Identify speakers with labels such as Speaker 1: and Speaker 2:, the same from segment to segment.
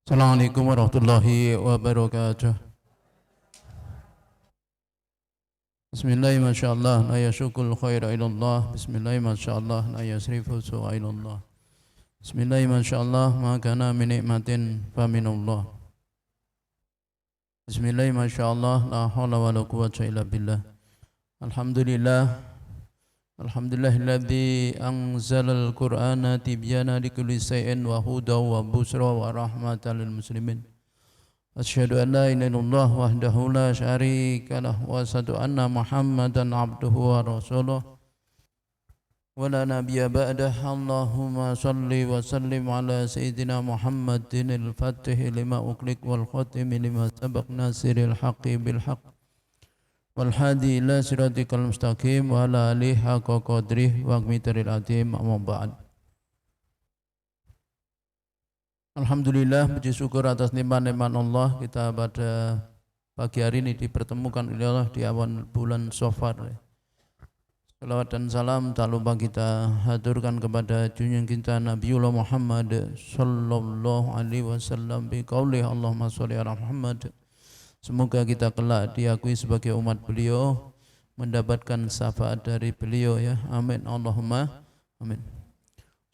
Speaker 1: Assalamualaikum warahmatullahi wabarakatuh. Bismillah masyaallah la yashukul khaira ilallah. Bismillah masyaallah la yasrifu su'a ilallah. Bismillah masyaallah ma kana min nikmatin fa minallah. Bismillah masyaallah la haula wala quwwata illa billah. Alhamdulillah Alhamdulillahilladzi anzalal qur'ana tibyana likulli shay'in wa hudaw wa busra wa rahmatan lil muslimin. Asyhadu an la ilaha illallah wahdahu la syarika lah wa asyhadu anna Muhammadan abduhu wa rasuluh wa la nabiyya ba'dah. Allahumma salli wa sallim ala sayyidina Muhammadin al-fatih lima uqliq wal khatimi lima sabaq nasiril haqqi bil haqq wal hadi ila siratikal mustaqim wa ala alihi haqqa qadrih wa miqdaril azim. Amma ba'd. Alhamdulillah, puji syukur atas nikmat-nikmat Allah, kita pada pagi hari ini dipertemukan oleh Allah di awal bulan Safar. Salawat dan salam tak lupa kita haturkan kepada junjungan kita Nabiullah Muhammad sallallahu alaihi wasallam bi qauli Allahumma sholli ala Muhammad. Semoga kita kelak diakui sebagai umat beliau, mendapatkan syafaat dari beliau ya. Amin Allahumma amin.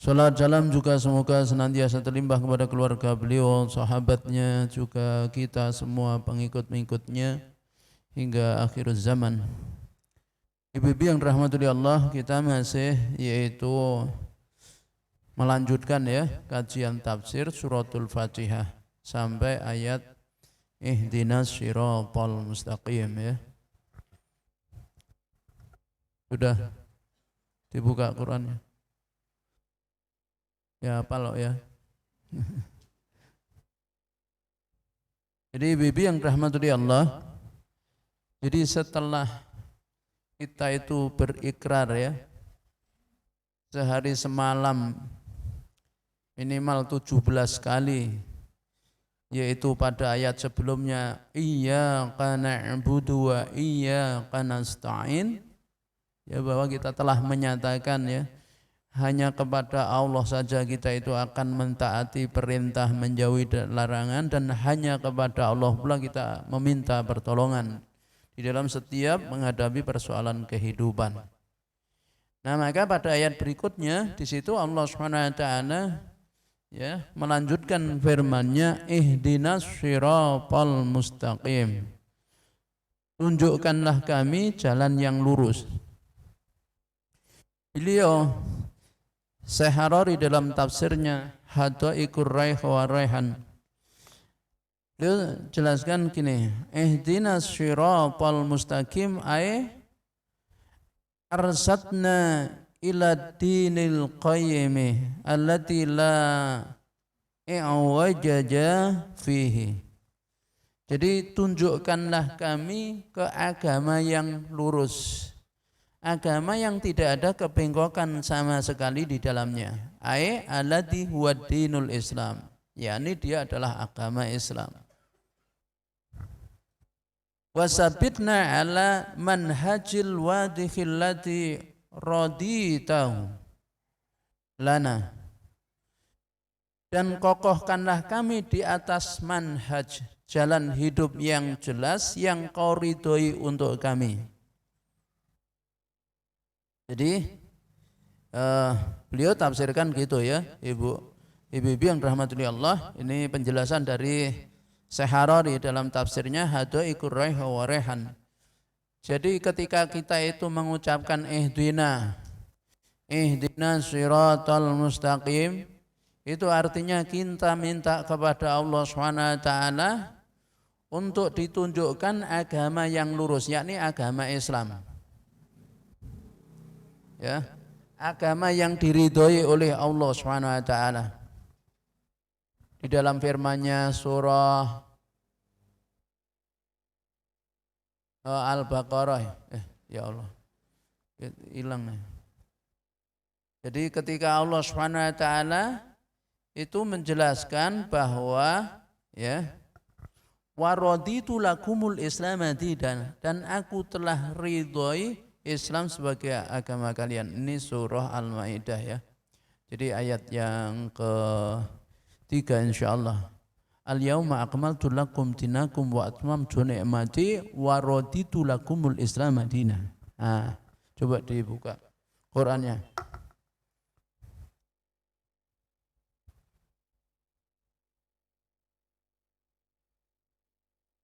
Speaker 1: Salat salam juga semoga senantiasa terlimpah kepada keluarga beliau, sahabatnya, juga kita semua pengikut-pengikutnya hingga akhir zaman. Ibu-ibu yang dirahmati Allah, kita masih yaitu melanjutkan ya kajian tafsir suratul Fatihah sampai ayat ihdinas siratal mustaqim ya. Sudah dibuka Qur'annya? Ya apa lo ya. Jadi bibi yang rahmatullahi Allah, jadi setelah kita itu berikrar ya sehari semalam minimal 17 kali, yaitu pada ayat sebelumnya iyyaka na'budu wa iyyaka nasta'in, ya bahwa kita telah menyatakan ya hanya kepada Allah saja kita itu akan mentaati perintah, menjauhi larangan, dan hanya kepada Allah pula kita meminta pertolongan di dalam setiap menghadapi persoalan kehidupan. Nah, maka pada ayat berikutnya di situ Allah Subhanahu wa taala ya melanjutkan firman-Nya ihdinas siratal mustaqim. Tunjukkanlah kami jalan yang lurus. Beliau Syekh Harari dalam tafsirnya Hadaiqur Raih wa Raihan, dia jelaskan gini, ihdinas siratal mustaqim ay arsatna ila dinil qayyim allati la i'wajaja fihi. Jadi tunjukkanlah kami ke agama yang lurus, agama yang tidak ada kebengkokan sama sekali di dalamnya. Ai allati huwa dinul Islam, yakni dia adalah agama Islam. Wasabitna ala manhajil wadihil lati raditahu lana, dan kokohkanlah kami di atas manhaj, jalan hidup yang jelas yang kau ridhoi untuk kami. Jadi beliau tafsirkan gitu ya, ibu-ibu yang rahmatullahi Allah. Ini penjelasan dari Syekh Harari dalam tafsirnya Hadaiqur Raih wa Raihan. Jadi ketika kita itu mengucapkan ihdinas siratal mustaqim, itu artinya kita minta kepada Allah Subhanahu wa taala untuk ditunjukkan agama yang lurus, yakni agama Islam. Ya, agama yang diridhoi oleh Allah Subhanahu wa taala. Di dalam firman-Nya surah Al-Baqarah, ya Allah, hilang nih. Jadi ketika Allah Subhanahu wa taala itu menjelaskan bahwa ya waraditu lakumul Islam dinan, dan aku telah ridhoi Islam sebagai agama kalian. Ini surah Al-Maidah ya. Jadi ayat yang ke-3 insyaallah. Al-yauma akmaltu lakum dinakum wa atmamtu ni'mati wa raditu lakumul Islam madina. Coba dibuka Qur'annya.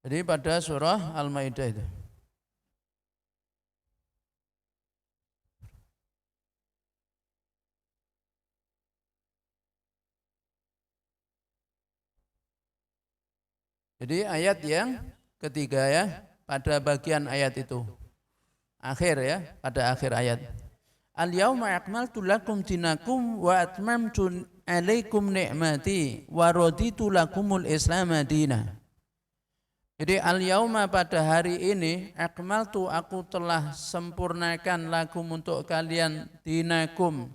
Speaker 1: Jadi pada surah Al-Maidah itu. Jadi ayat yang ketiga ya, pada bagian ayat itu. Akhir ya, pada akhir ayat. Al-yauma akmaltu lakum dinakum wa atmamtu alaikum ni'mati wa raditu lakumul Islam madina. Jadi al-yauma pada hari ini akmaltu aku telah sempurnakan lakum untuk kalian dinakum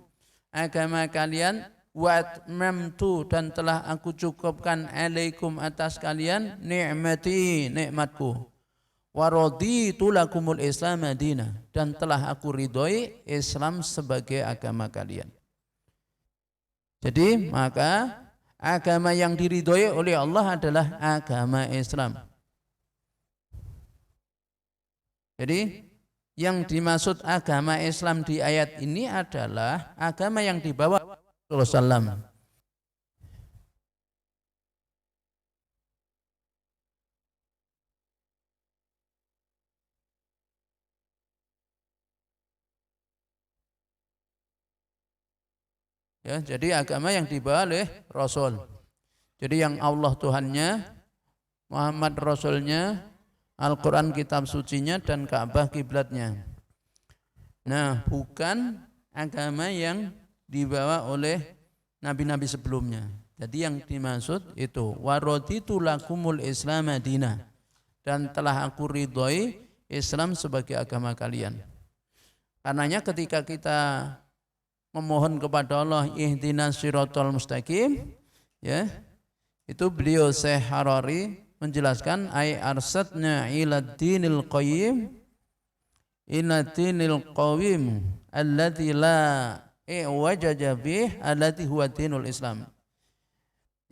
Speaker 1: agama kalian wa atmamtu dan telah aku cukupkan alaikum atas kalian ni'mati nikmatku wa raditu lakumul Islam madina dan telah aku ridhoi Islam sebagai agama kalian. Jadi maka agama yang diridhoi oleh Allah adalah agama Islam. Jadi yang dimaksud agama Islam di ayat ini adalah agama yang dibawa Rasulullah SAW. Ya, jadi agama yang dibawa oleh Rasul. Jadi yang Allah Tuhannya, Muhammad Rasulnya, Al-Quran kitab sucinya dan Ka'bah kiblatnya. Nah, bukan agama yang dibawa oleh nabi-nabi sebelumnya. Jadi yang dimaksud itu wa raditu lakumul Islam madina dan telah aku ridhoi Islam sebagai agama kalian. Karenanya ketika kita memohon kepada Allah ihdinas siratal mustaqim, ya, itu beliau Syekh Harari menjelaskan ay arsadna ila dinil qayyim ila dinil qawim alladzi la iwajaja bih alladzi huwa dinul Islam.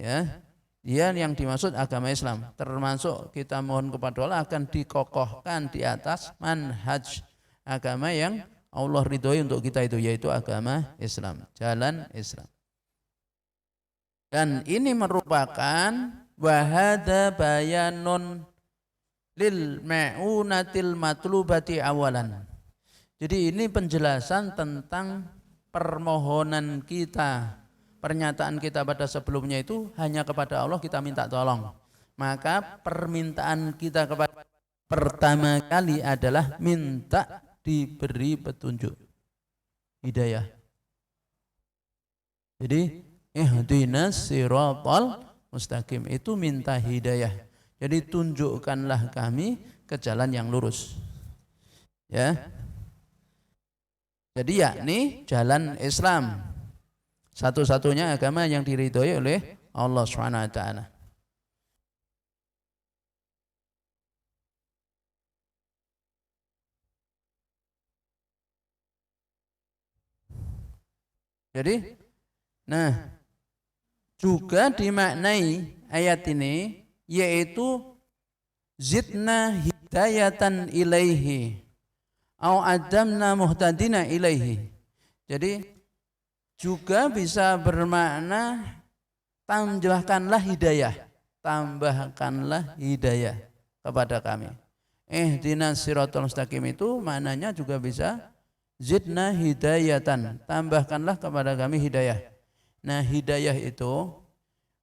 Speaker 1: Ya, dia yang dimaksud agama Islam, termasuk kita mohon kepada Allah akan dikokohkan di atas manhaj agama yang Allah ridhoi untuk kita itu, yaitu agama Islam, jalan Islam. Dan ini merupakan wahada bayanun lil ma'unatil matlubati awalan. Jadi ini penjelasan tentang permohonan kita, pernyataan kita pada sebelumnya itu hanya kepada Allah kita minta tolong. Maka permintaan kita kepada pertama kali adalah minta diberi petunjuk, hidayah. Jadi ihdinas siratal mustaqim itu minta hidayah. Jadi tunjukkanlah kami ke jalan yang lurus. Ya. Jadi yakni jalan Islam. Satu-satunya agama yang diridhoi oleh Allah Subhanahu wa taala. Jadi juga dimaknai ayat ini yaitu zidna hidayatan ilaihi au adamna muhtadina ilaihi. Jadi juga bisa bermakna tambahkanlah hidayah kepada kami. Ihdinas siratal mustaqim itu maknanya juga bisa zidna hidayatan, tambahkanlah kepada kami hidayah. Nah, hidayah itu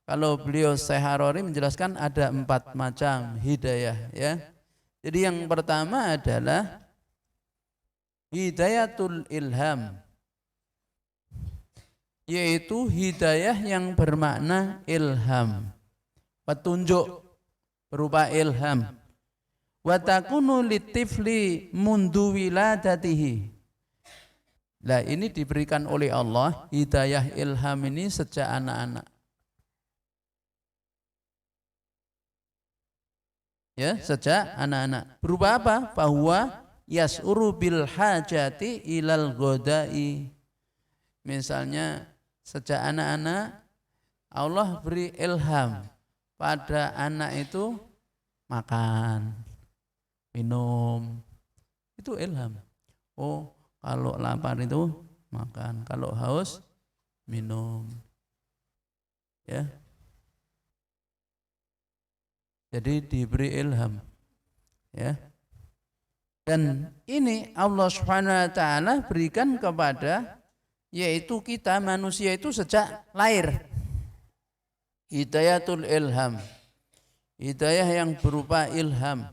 Speaker 1: kalau beliau Syekh Harari menjelaskan ada 4 macam hidayah, ya. Jadi yang pertama adalah hidayatul ilham, yaitu hidayah yang bermakna ilham, petunjuk berupa ilham. Wa takunu litifli mundu wiladatihi. Nah, ini diberikan oleh Allah hidayah ilham ini sejak anak-anak. Ya, sejak anak-anak. Berupa apa? Bahwa yas'uru bil hajati ilal ghodai. Misalnya sejak anak-anak Allah beri ilham pada anak itu makan, minum, itu ilham. Oh, kalau lapar itu makan, kalau haus minum. Ya. Jadi diberi ilham. Ya. Dan ini Allah Subhanahu wa taala berikan kepada yaitu kita manusia itu sejak lahir. Hidayatul ilham. Hidayah yang berupa ilham.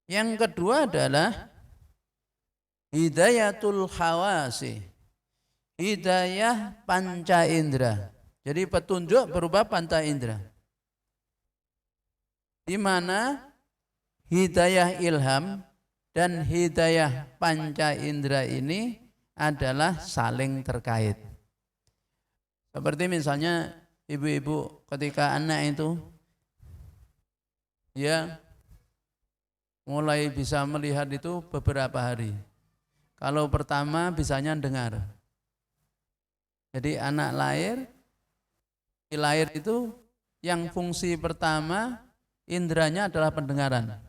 Speaker 1: Yang kedua adalah hidayatul khawasi. Hidayah panca indera. Jadi petunjuk berupa panca indera. Di mana hidayah ilham dan hidayah panca indera ini adalah saling terkait. Seperti misalnya ibu-ibu ketika anak itu ya mulai bisa melihat itu beberapa hari. Kalau pertama bisanya dengar. Jadi anak lahir itu yang fungsi pertama indranya adalah pendengaran,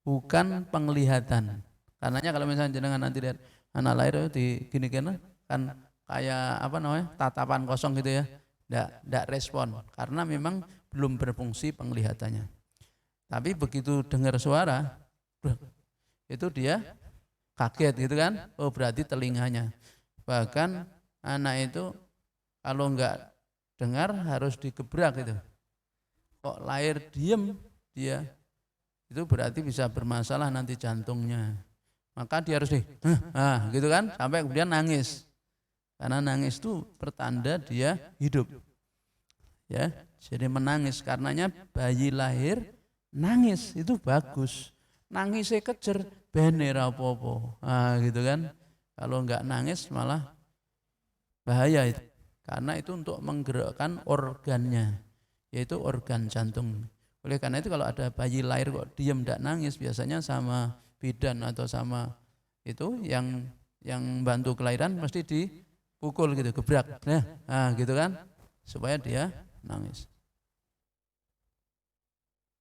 Speaker 1: bukan penglihatan. Karenanya kalau misalnya jenengan nanti lihat anak lahir itu di gini-gini kan kayak apa namanya tatapan kosong gitu ya, tidak respon karena memang belum berfungsi penglihatannya. Tapi begitu dengar suara, itu dia kaget gitu kan, oh berarti telinganya. Bahkan anak itu kalau enggak dengar harus digebrak gitu. Kok lahir diem dia, itu berarti bisa bermasalah nanti jantungnya. Maka dia harus gitu kan, sampai kemudian nangis. Karena nangis itu pertanda dia hidup. Ya, jadi menangis karenanya bayi lahir nangis itu bagus. Nangisnya kejer bener apa-apa. Gitu kan. Kalau enggak nangis malah bahaya itu. Karena itu untuk menggerakkan organnya, yaitu organ jantung. Oleh karena itu kalau ada bayi lahir kok diam enggak nangis, biasanya sama bidan atau sama itu yang bantu kelahiran mesti dipukul gitu, gebrak. Gitu kan, supaya dia nangis.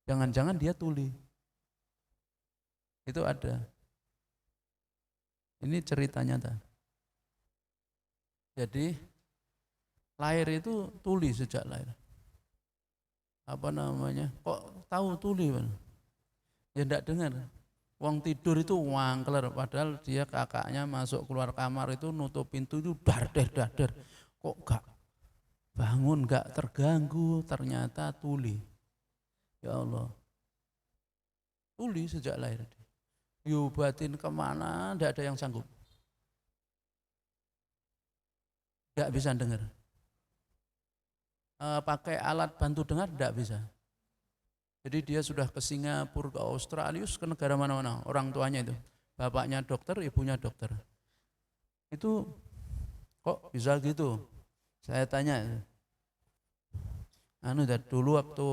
Speaker 1: Jangan-jangan dia tuli. Itu ada. Ini cerita nyata. Jadi lahir itu tuli sejak lahir. Apa namanya? Kok tahu tuli? Ya enggak dengar. Wong tidur itu wangkler, padahal dia kakaknya masuk keluar kamar itu nutup pintu itu dar. Kok enggak bangun, enggak terganggu, ternyata tuli. Ya Allah. Tuli sejak lahir. Diobatin kemana, enggak ada yang sanggup. Enggak bisa dengar. Pakai alat bantu dengar enggak bisa. Jadi dia sudah ke Singapura, ke Australia, ke negara mana-mana. Orang tuanya itu, bapaknya dokter, ibunya dokter. Itu kok bisa gitu? Saya tanya. Dulu waktu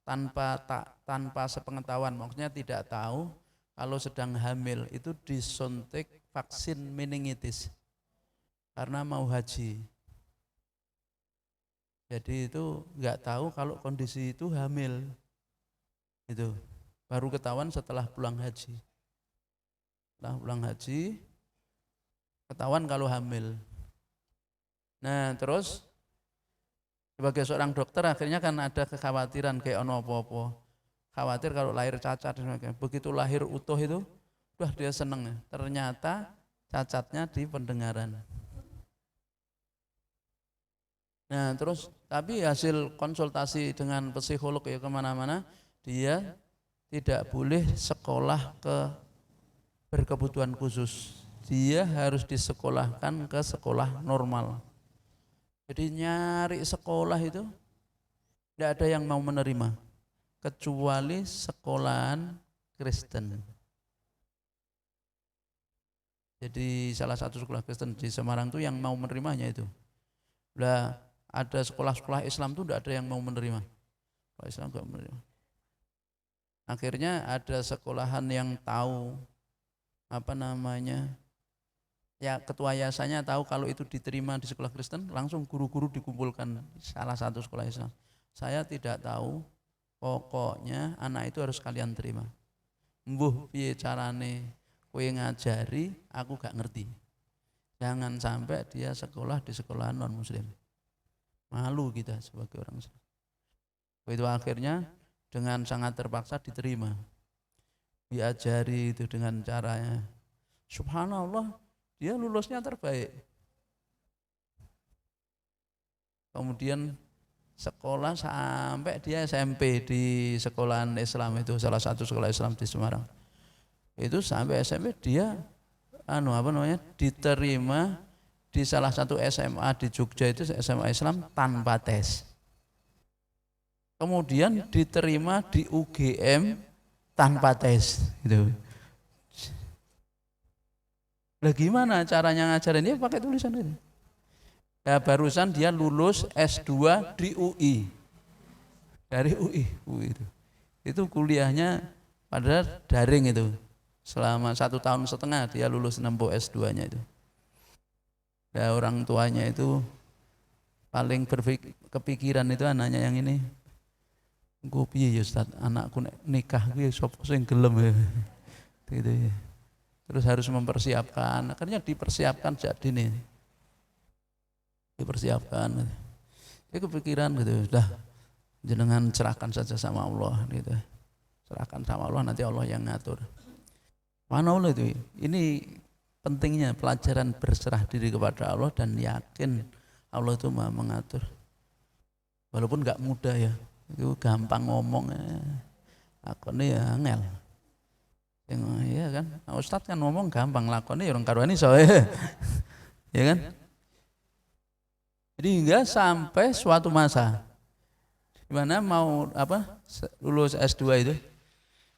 Speaker 1: tanpa sepengetahuan, maksudnya tidak tahu kalau sedang hamil itu disuntik vaksin meningitis karena mau haji. Jadi itu nggak tahu kalau kondisi itu hamil. Itu baru ketahuan setelah pulang haji. Setelah pulang haji ketahuan kalau hamil. Nah terus sebagai seorang dokter akhirnya kan ada kekhawatiran kayak ono apa-apa. Khawatir kalau lahir cacat. Begitu lahir utuh itu, dia seneng. Ternyata cacatnya di pendengaran. Nah terus tapi hasil konsultasi dengan psikolog ya kemana-mana, dia tidak boleh sekolah ke berkebutuhan khusus. Dia harus disekolahkan ke sekolah normal. Jadi nyari sekolah itu tidak ada yang mau menerima kecuali sekolahan Kristen. Jadi salah satu sekolah Kristen di Semarang itu yang mau menerimanya itu. Lah ada sekolah-sekolah Islam itu tidak ada yang mau menerima. Kalau Islam enggak menerima. Akhirnya ada sekolahan yang tahu ya ketua yayasannya tahu kalau itu diterima di sekolah Kristen, langsung guru-guru dikumpulkan salah satu sekolah Islam. Saya tidak tahu, pokoknya anak itu harus kalian terima. Mbuh piye carane kowe ngajari, aku gak ngerti. Jangan sampai dia sekolah di sekolah non muslim. Malu kita sebagai orang Islam. Itu akhirnya dengan sangat terpaksa diterima. Diajari itu dengan caranya. Subhanallah, dia lulusnya terbaik. Kemudian sekolah sampai dia SMP di sekolahan Islam itu, salah satu sekolah Islam di Semarang. Itu sampai SMP dia diterima di salah satu SMA di Jogja, itu SMA Islam tanpa tes. Kemudian diterima di UGM tanpa tes gitu. Lah gimana caranya ngajarin dia? Pakai tulisan itu. Ya barusan dia lulus S2 di UI. Dari UI itu. Itu kuliahnya pada daring itu. Selama 1,5 tahun dia lulus nempuh S2-nya itu. Ya orang tuanya itu paling kepikiran itu anaknya yang ini. Engko piye ya Ustaz, anakku nikah kuwi sapa sing gelem ya. Gitu ya. Terus harus mempersiapkan, akhirnya dipersiapkan sejak dini. Dipersiapkan. Dia kepikiran gitu, sudah jenengan serahkan saja sama Allah gitu. Serahkan sama Allah, nanti Allah yang ngatur. Mana Allah itu? Ini pentingnya pelajaran berserah diri kepada Allah dan yakin Allah itu Maha mengatur. Walaupun enggak mudah ya. Itu gampang ngomong lakonnya ya angel. Iya kan, Ustadz kan ngomong gampang, lakonnya orang karuan iso ya kan. Jadi hingga sampai suatu masa di mana mau lulus S2 itu,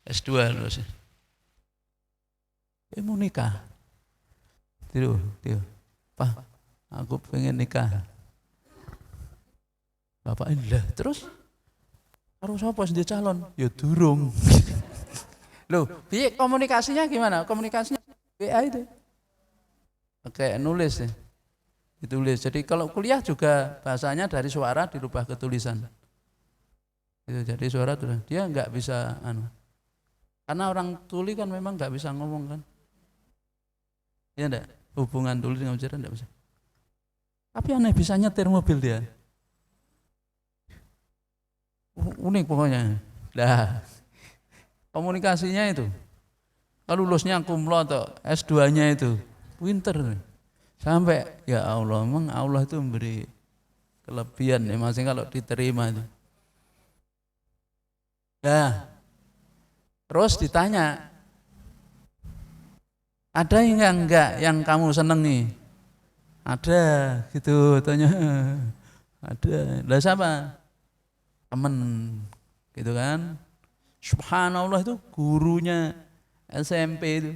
Speaker 1: S2 lulus. Mau nikah. Tidur. Pak, aku pengen nikah. Bapak ini lah, terus harus apa sih calon? Ya durung. Loh, piye komunikasinya gimana? Komunikasinya WA itu. Oke, nulis ya. Ditulis. Jadi kalau kuliah juga bahasanya dari suara dirubah ke tulisan. Itu jadi suara tuh. Dia enggak bisa karena orang tuli kan memang enggak bisa ngomong kan. Ya enggak? Hubungan tuli dengan ujaran enggak bisa. Tapi aneh bisa nyetir mobil dia. Unik pokoknya. Nah, komunikasinya itu. Kalau lulusnya cum laude atau S2-nya itu pinter. Sampai ya Allah, memang Allah itu memberi kelebihan ya masing kalau diterima itu. Nah, terus ditanya, ada enggak yang kamu senengi? Ada, gitu tanya. Ada. Lah siapa? Temen, gitu kan? Subhanallah itu gurunya SMP itu.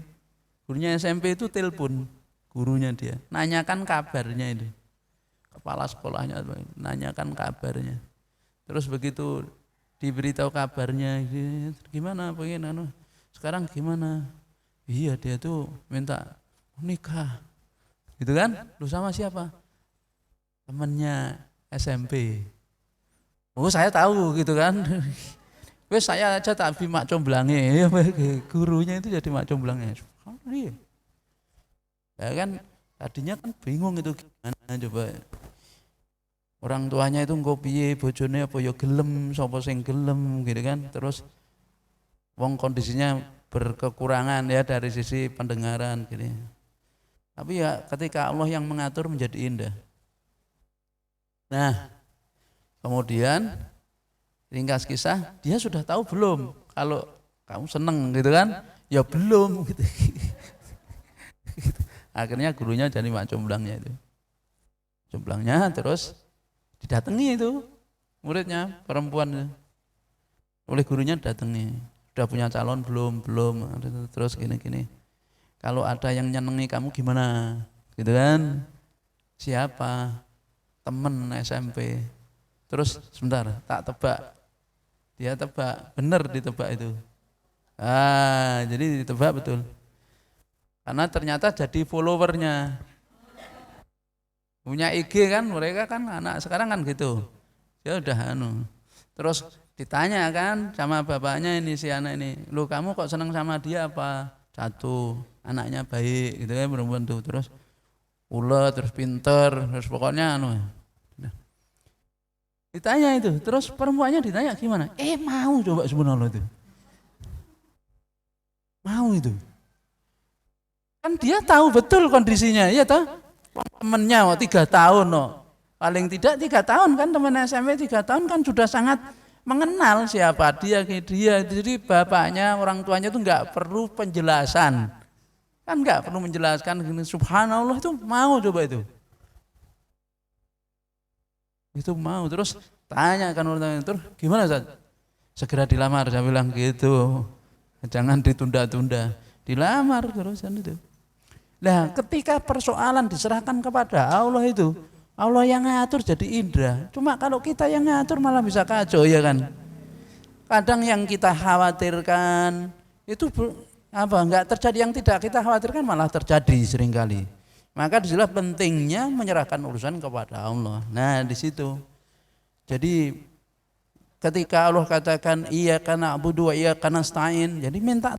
Speaker 1: Gurunya SMP itu telepon gurunya dia, nanyakan kabarnya itu. Kepala sekolahnya nanyakan kabarnya. Terus begitu diberitahu kabarnya, gimana pengen sekarang gimana? Iya dia tuh minta nikah. Gitu kan? Lu sama siapa? Temennya SMP. Oh saya tahu gitu kan. Wes saya aja tak mak comblangnya, gurunya itu jadi mak comblangnya. Ya kan tadinya kan bingung itu gimana coba. Orang tuanya itu engko piye, bojone apa ya gelem, sapa sing gelem gitu kan. Terus wong kondisinya berkekurangan ya dari sisi pendengaran gitu. Tapi ya ketika Allah yang mengatur menjadi indah. Nah, kemudian ringkas kisah, dia sudah tahu belum kalau kamu seneng gitu kan? Ya belum gitu. Akhirnya gurunya jadi mak comblangnya itu. Comblangnya terus didatangi itu muridnya perempuan. Oleh gurunya datangi. Sudah punya calon belum? Terus gini. Kalau ada yang nyenengi kamu gimana? Gitu kan? Siapa? Temen SMP. Terus sebentar, tak tebak. Dia tebak, benar ditebak itu. Jadi ditebak betul. Karena ternyata jadi followernya. Punya IG kan, mereka kan anak sekarang kan gitu. Ya udah Terus ditanya kan sama bapaknya ini si anak ini, "Lu kamu kok seneng sama dia apa?" Satu, anaknya baik gitu kan, perempuan tuh. Terus ulet, terus pinter, terus pokoknya ditanya itu, terus perempuannya ditanya gimana? Mau coba sebenarnya itu. Mau itu. Kan dia tahu betul kondisinya, ya toh? Temennya 3 tahun paling tidak 3 tahun kan, teman SMP 3 tahun kan sudah sangat mengenal siapa dia. Jadi bapaknya, orang tuanya itu nggak perlu penjelasan, kan nggak perlu menjelaskan gini. Subhanallah, itu mau coba itu mau. Terus tanya kan orang itu, gimana Ustaz? Segera dilamar, saya bilang gitu, jangan ditunda-tunda, dilamar terusan itu. Nah, ketika persoalan diserahkan kepada Allah itu, Allah yang ngatur jadi indah. Cuma kalau kita yang ngatur malah bisa kacau, ya kan? Kadang yang kita khawatirkan itu enggak terjadi, yang tidak kita khawatirkan malah terjadi seringkali. Maka disitulah pentingnya menyerahkan urusan kepada Allah. Nah, di situ. Jadi ketika Allah katakan iyyaka na'budu wa iyyaka nasta'in, jadi minta.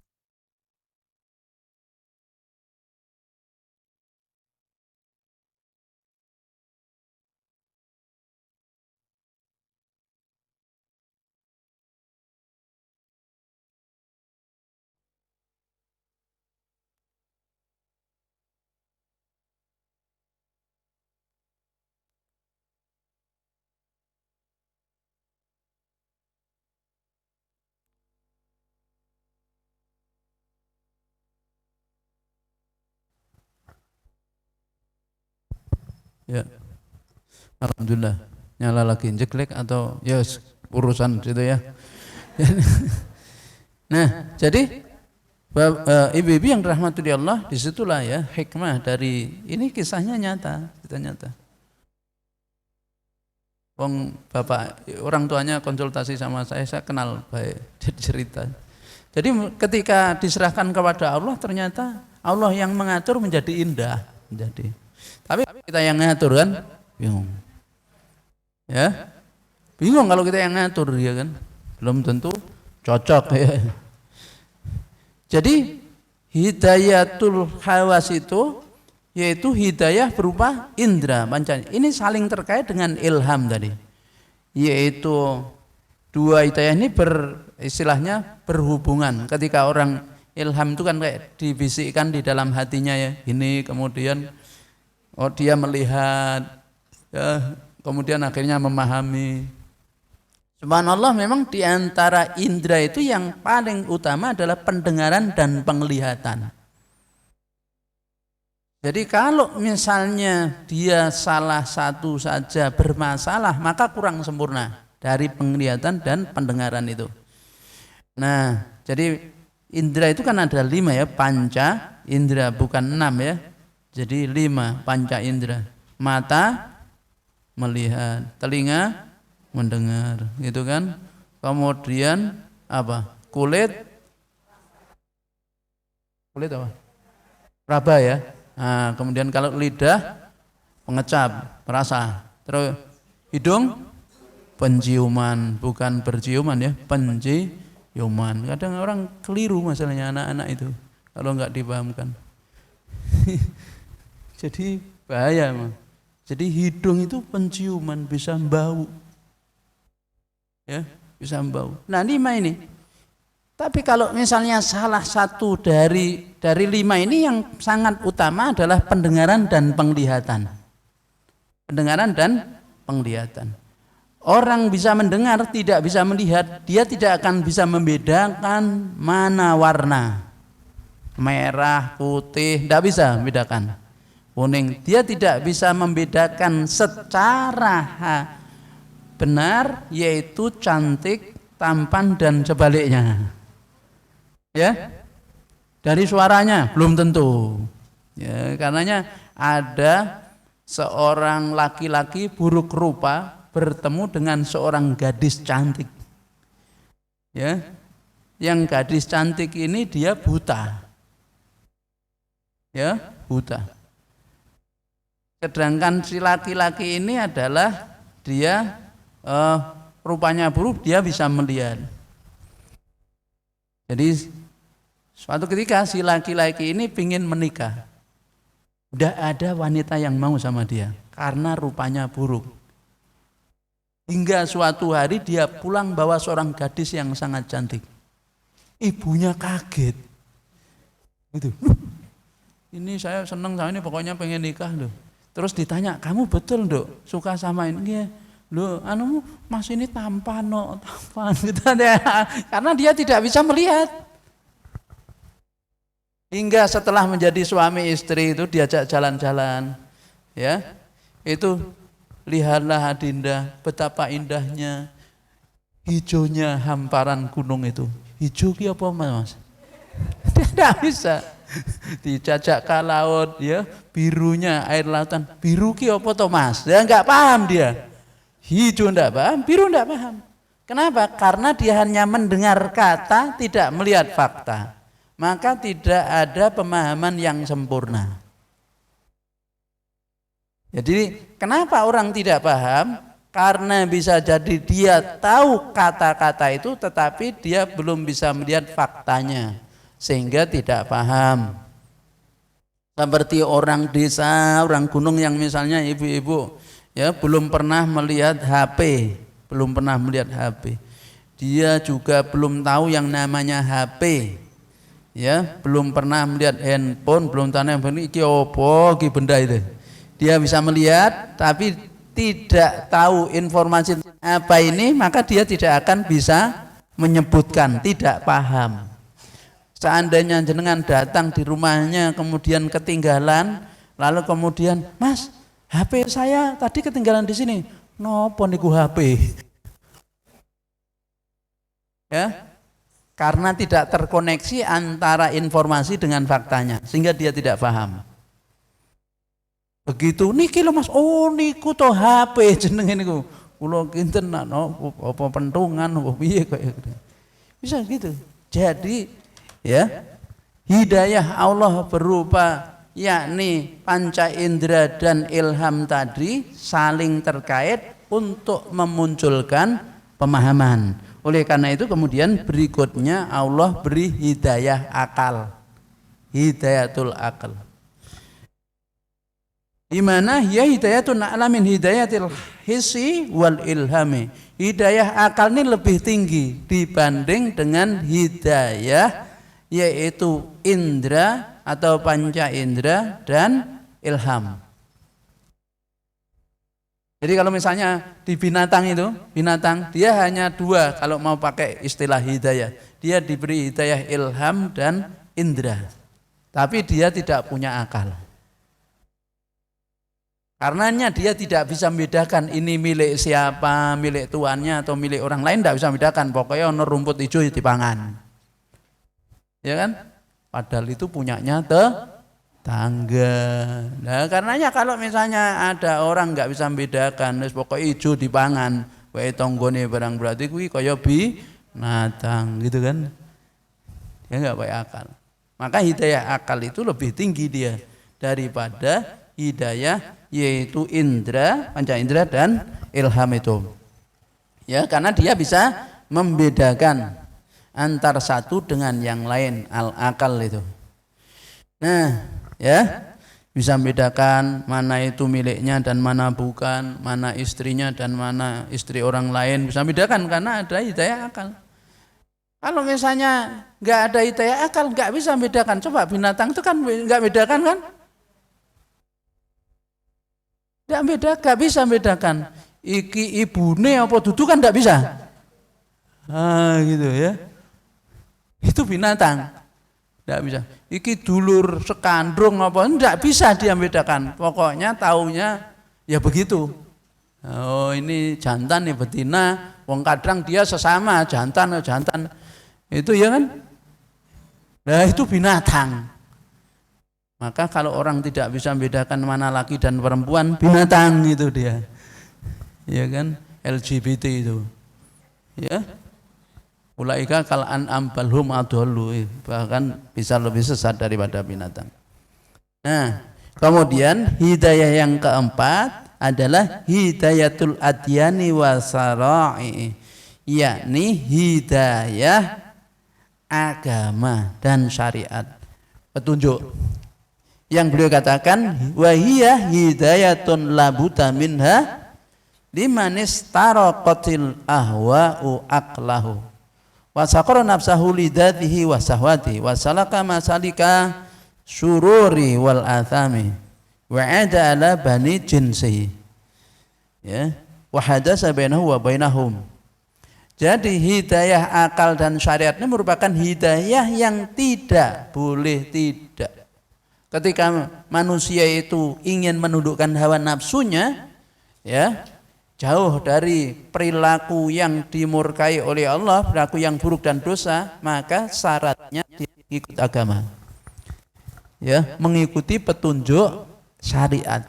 Speaker 1: Ya, alhamdulillah. Nyala lagi, jelek atau ya urusan situ ya. Nah, jadi ibu-ibu yang dirahmati Allah, disitulah ya hikmah dari ini, kisahnya nyata, kita nyata. Wong bapak, orang tuanya konsultasi sama saya kenal baik, jadi cerita. Jadi ketika diserahkan kepada Allah, ternyata Allah yang mengatur menjadi indah, menjadi. Tapi kita yang ngatur kan, bingung. Ya, bingung kalau kita yang ngatur, ya kan, belum tentu cocok ya. Jadi hidayatul hawas itu yaitu hidayah berupa indera panca. Ini saling terkait dengan ilham tadi. Yaitu dua hidayah ini istilahnya berhubungan. Ketika orang ilham itu kan kayak dibisikkan di dalam hatinya ya. Ini kemudian dia melihat ya, kemudian akhirnya memahami. Subhanallah, memang diantara indera itu yang paling utama adalah pendengaran dan penglihatan. Jadi kalau misalnya dia salah satu saja bermasalah, maka kurang sempurna dari penglihatan dan pendengaran itu. Nah, jadi indera itu kan ada 5 ya, panca indera, bukan 6 ya. Jadi 5 panca indera. Mata melihat, telinga mendengar, gitu kan. Kemudian apa? Kulit apa? Raba ya. Nah, kemudian kalau lidah pengecap, perasa. Terus hidung penciuman, bukan berciuman ya, penciuman. Kadang orang keliru masalahnya anak-anak itu kalau nggak dipahamkan. Jadi bahaya mah. Jadi hidung itu penciuman, bisa bau. Ya, bisa bau. Nah, 5 ini. Tapi kalau misalnya salah satu dari 5 ini, yang sangat utama adalah pendengaran dan penglihatan. Pendengaran dan penglihatan. Orang bisa mendengar, tidak bisa melihat, dia tidak akan bisa membedakan mana warna. Merah, putih, tidak bisa membedakan. Kuning, dia tidak bisa membedakan secara benar, yaitu cantik, tampan dan sebaliknya. Ya, dari suaranya belum tentu. Ya, karenanya ada seorang laki-laki buruk rupa bertemu dengan seorang gadis cantik. Ya, yang gadis cantik ini dia buta. ya buta. Sedangkan si laki-laki ini adalah dia rupanya buruk, dia bisa melihat. Jadi suatu ketika si laki-laki ini pingin menikah, udah ada wanita yang mau sama dia karena rupanya buruk. Hingga suatu hari dia pulang bawa seorang gadis yang sangat cantik. Ibunya kaget. Gitu. Ini saya seneng sama ini, pokoknya pengen nikah loh. Terus ditanya, kamu betul Dok suka sama ini? Iya. Loh, Mas ini tampan no, tampan gitu ya. Karena dia tidak bisa melihat. Hingga setelah menjadi suami istri itu diajak jalan-jalan, ya. Itu lihatlah Adinda, betapa indahnya hijaunya hamparan gunung itu. Hijau ki apa Mas? Tidak bisa. Dijajak ke laut, ya, birunya air lautan. Biru ki apa toh Mas? Ya enggak paham dia. Hijau enggak paham, biru enggak paham. Kenapa? Karena dia hanya mendengar kata, tidak melihat fakta. Maka tidak ada pemahaman yang sempurna. Jadi kenapa orang tidak paham? Karena bisa jadi dia tahu kata-kata itu tetapi dia belum bisa melihat faktanya sehingga tidak paham. Seperti orang desa, orang gunung yang misalnya ibu-ibu ya belum pernah melihat HP, belum pernah melihat HP. Dia juga belum tahu yang namanya HP. Ya, belum pernah melihat handphone, belum tahu handphone iki opo iki benda itu. Dia bisa melihat tapi tidak tahu informasi apa ini, maka dia tidak akan bisa menyebutkan, tidak paham. Seandainya jenengan datang di rumahnya kemudian ketinggalan, lalu kemudian, Mas, HP saya tadi ketinggalan di sini. Nopo niku HP? Ya, karena tidak terkoneksi antara informasi dengan faktanya, sehingga dia tidak paham. Begitu niki lho Mas, oh niku to HP jenenge niku. Kula kinten no, apa pentungan apa piye kok bisa gitu. Jadi ya, hidayah Allah berupa yakni panca indera dan ilham tadi saling terkait untuk memunculkan pemahaman. Oleh karena itu kemudian berikutnya Allah beri hidayah akal. Hidayatul akal. Di mana ya hidayatun alamin hidayatil hissi wal ilhami. Hidayah akal ini lebih tinggi dibanding dengan hidayah yaitu indra atau panca indra dan ilham. Jadi kalau misalnya di binatang itu, binatang dia hanya dua kalau mau pakai istilah hidayah. Dia diberi hidayah ilham dan indra. Tapi dia tidak punya akal. Karenanya dia tidak bisa membedakan ini milik siapa, milik tuannya atau milik orang lain, tidak bisa membedakan. Pokoknya ono rumput hijau dipangan, ya kan? Padahal itu punyanya tetangga. Nah, karenanya kalau misalnya ada orang nggak bisa membedakan, pokoknya hijau dipangan, wae tonggone barang berarti kuwi kaya binatang, gitu kan? Dia nggak pakai akal. Maka hidayah akal itu lebih tinggi dia daripada hidayah yaitu indra, panca indra dan ilham itu. Ya, karena dia bisa membedakan antara satu dengan yang lain, al-akal itu. Nah, ya, bisa membedakan mana itu miliknya dan mana bukan, mana istrinya dan mana istri orang lain, bisa membedakan karena ada hidayah akal. Kalau misalnya nggak ada hidayah akal, nggak bisa membedakan. Coba binatang itu kan nggak bedakan kan? Tidak beda, gak bisa bedakan. Iki ibune apa dudu kan tidak bisa. Gitu ya. Itu binatang. Tidak bisa. Iki dulur sekandung apa tidak bisa dia bedakan. Pokoknya taunya ya begitu. Oh ini jantan nih betina. Wong kadang dia sesama jantan. Itu ya kan. Nah itu binatang. Maka kalau orang tidak bisa membedakan mana laki dan perempuan, binatang itu dia. Ya kan? LGBT itu. Ya. Ulaika kal an'am balhum adallu, bahkan bisa lebih sesat daripada binatang. Nah, kemudian hidayah yang keempat adalah hidayatul adyani wasara'i, yakni hidayah agama dan syariat, petunjuk. Yang beliau katakan wahiyah hidayatun labuta minha limanis taraqatil ahwa'u aqlahu wa saqara nafsahu lidatihi wa sahwati wa salaka masalika syururi wal athami wa ada ala bani jinsihi, ya, wa hadasa bainahu wa bainahum. Jadi hidayah akal dan syariat ini merupakan hidayah yang tidak boleh tidak. Ketika manusia itu ingin menundukkan hawa nafsunya, ya, jauh dari perilaku yang dimurkai oleh Allah, perilaku yang buruk dan dosa, maka syaratnya ikut agama, ya, mengikuti petunjuk syariat.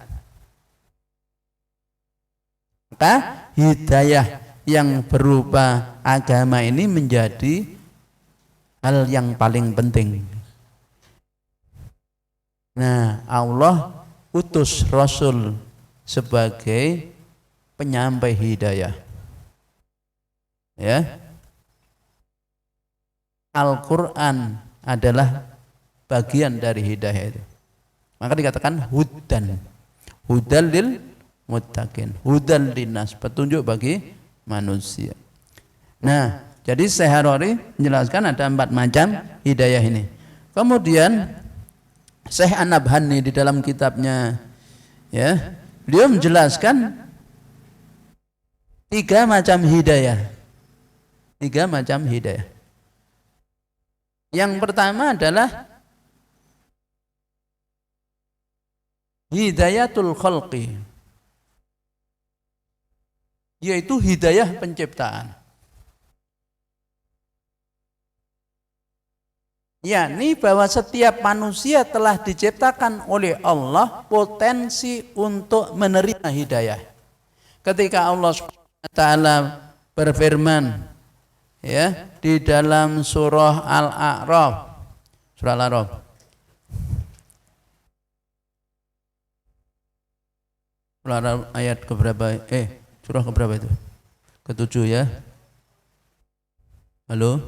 Speaker 1: Maka hidayah yang berupa agama ini menjadi hal yang paling penting. Nah, Allah utus Rasul sebagai penyampai hidayah, ya. Al-Quran adalah bagian dari hidayah itu. Maka dikatakan hudan, hudal lil muttaqin, hudal linnas, petunjuk bagi manusia. Nah, jadi Syekh Harari menjelaskan ada 4 macam hidayah ini. Kemudian Syekh An-Nabhani di dalam kitabnya, ya, beliau menjelaskan 3 macam hidayah. 3 macam hidayah. Yang pertama adalah hidayatul khalqi, yaitu hidayah penciptaan. Yakni bahwa setiap manusia telah diciptakan oleh Allah potensi untuk menerima hidayah. Ketika Allah SWT berfirman, ya, di dalam surah Al-A'raf, surah Al-A'raf, ayat keberapa? Surah keberapa itu? Ke-7, ya. Halo?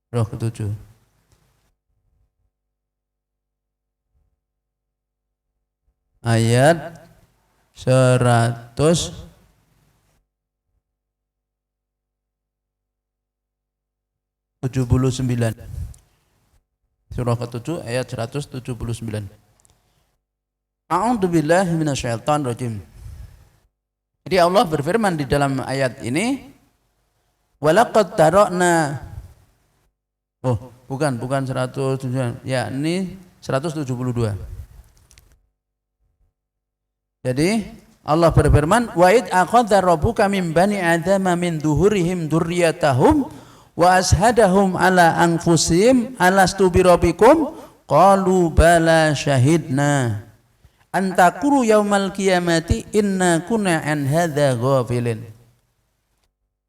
Speaker 1: Surah ke-7. Ayat 179. Surah ke-7 ayat 179. A'udzubillahi minasyaitonirrajim. Jadi Allah berfirman di dalam ayat ini, walaqad tarokna, bukan 179, ya, ini 172. Jadi Allah berfirman, wa id akhadha rabbuka min bani adama min duhurihim dzurriyyatahum wa ashhadahum ala anfusihim alastu birabbikum qalu bala syahidna antakuru yaumal qiyamati inna kunna an hadza ghafilin.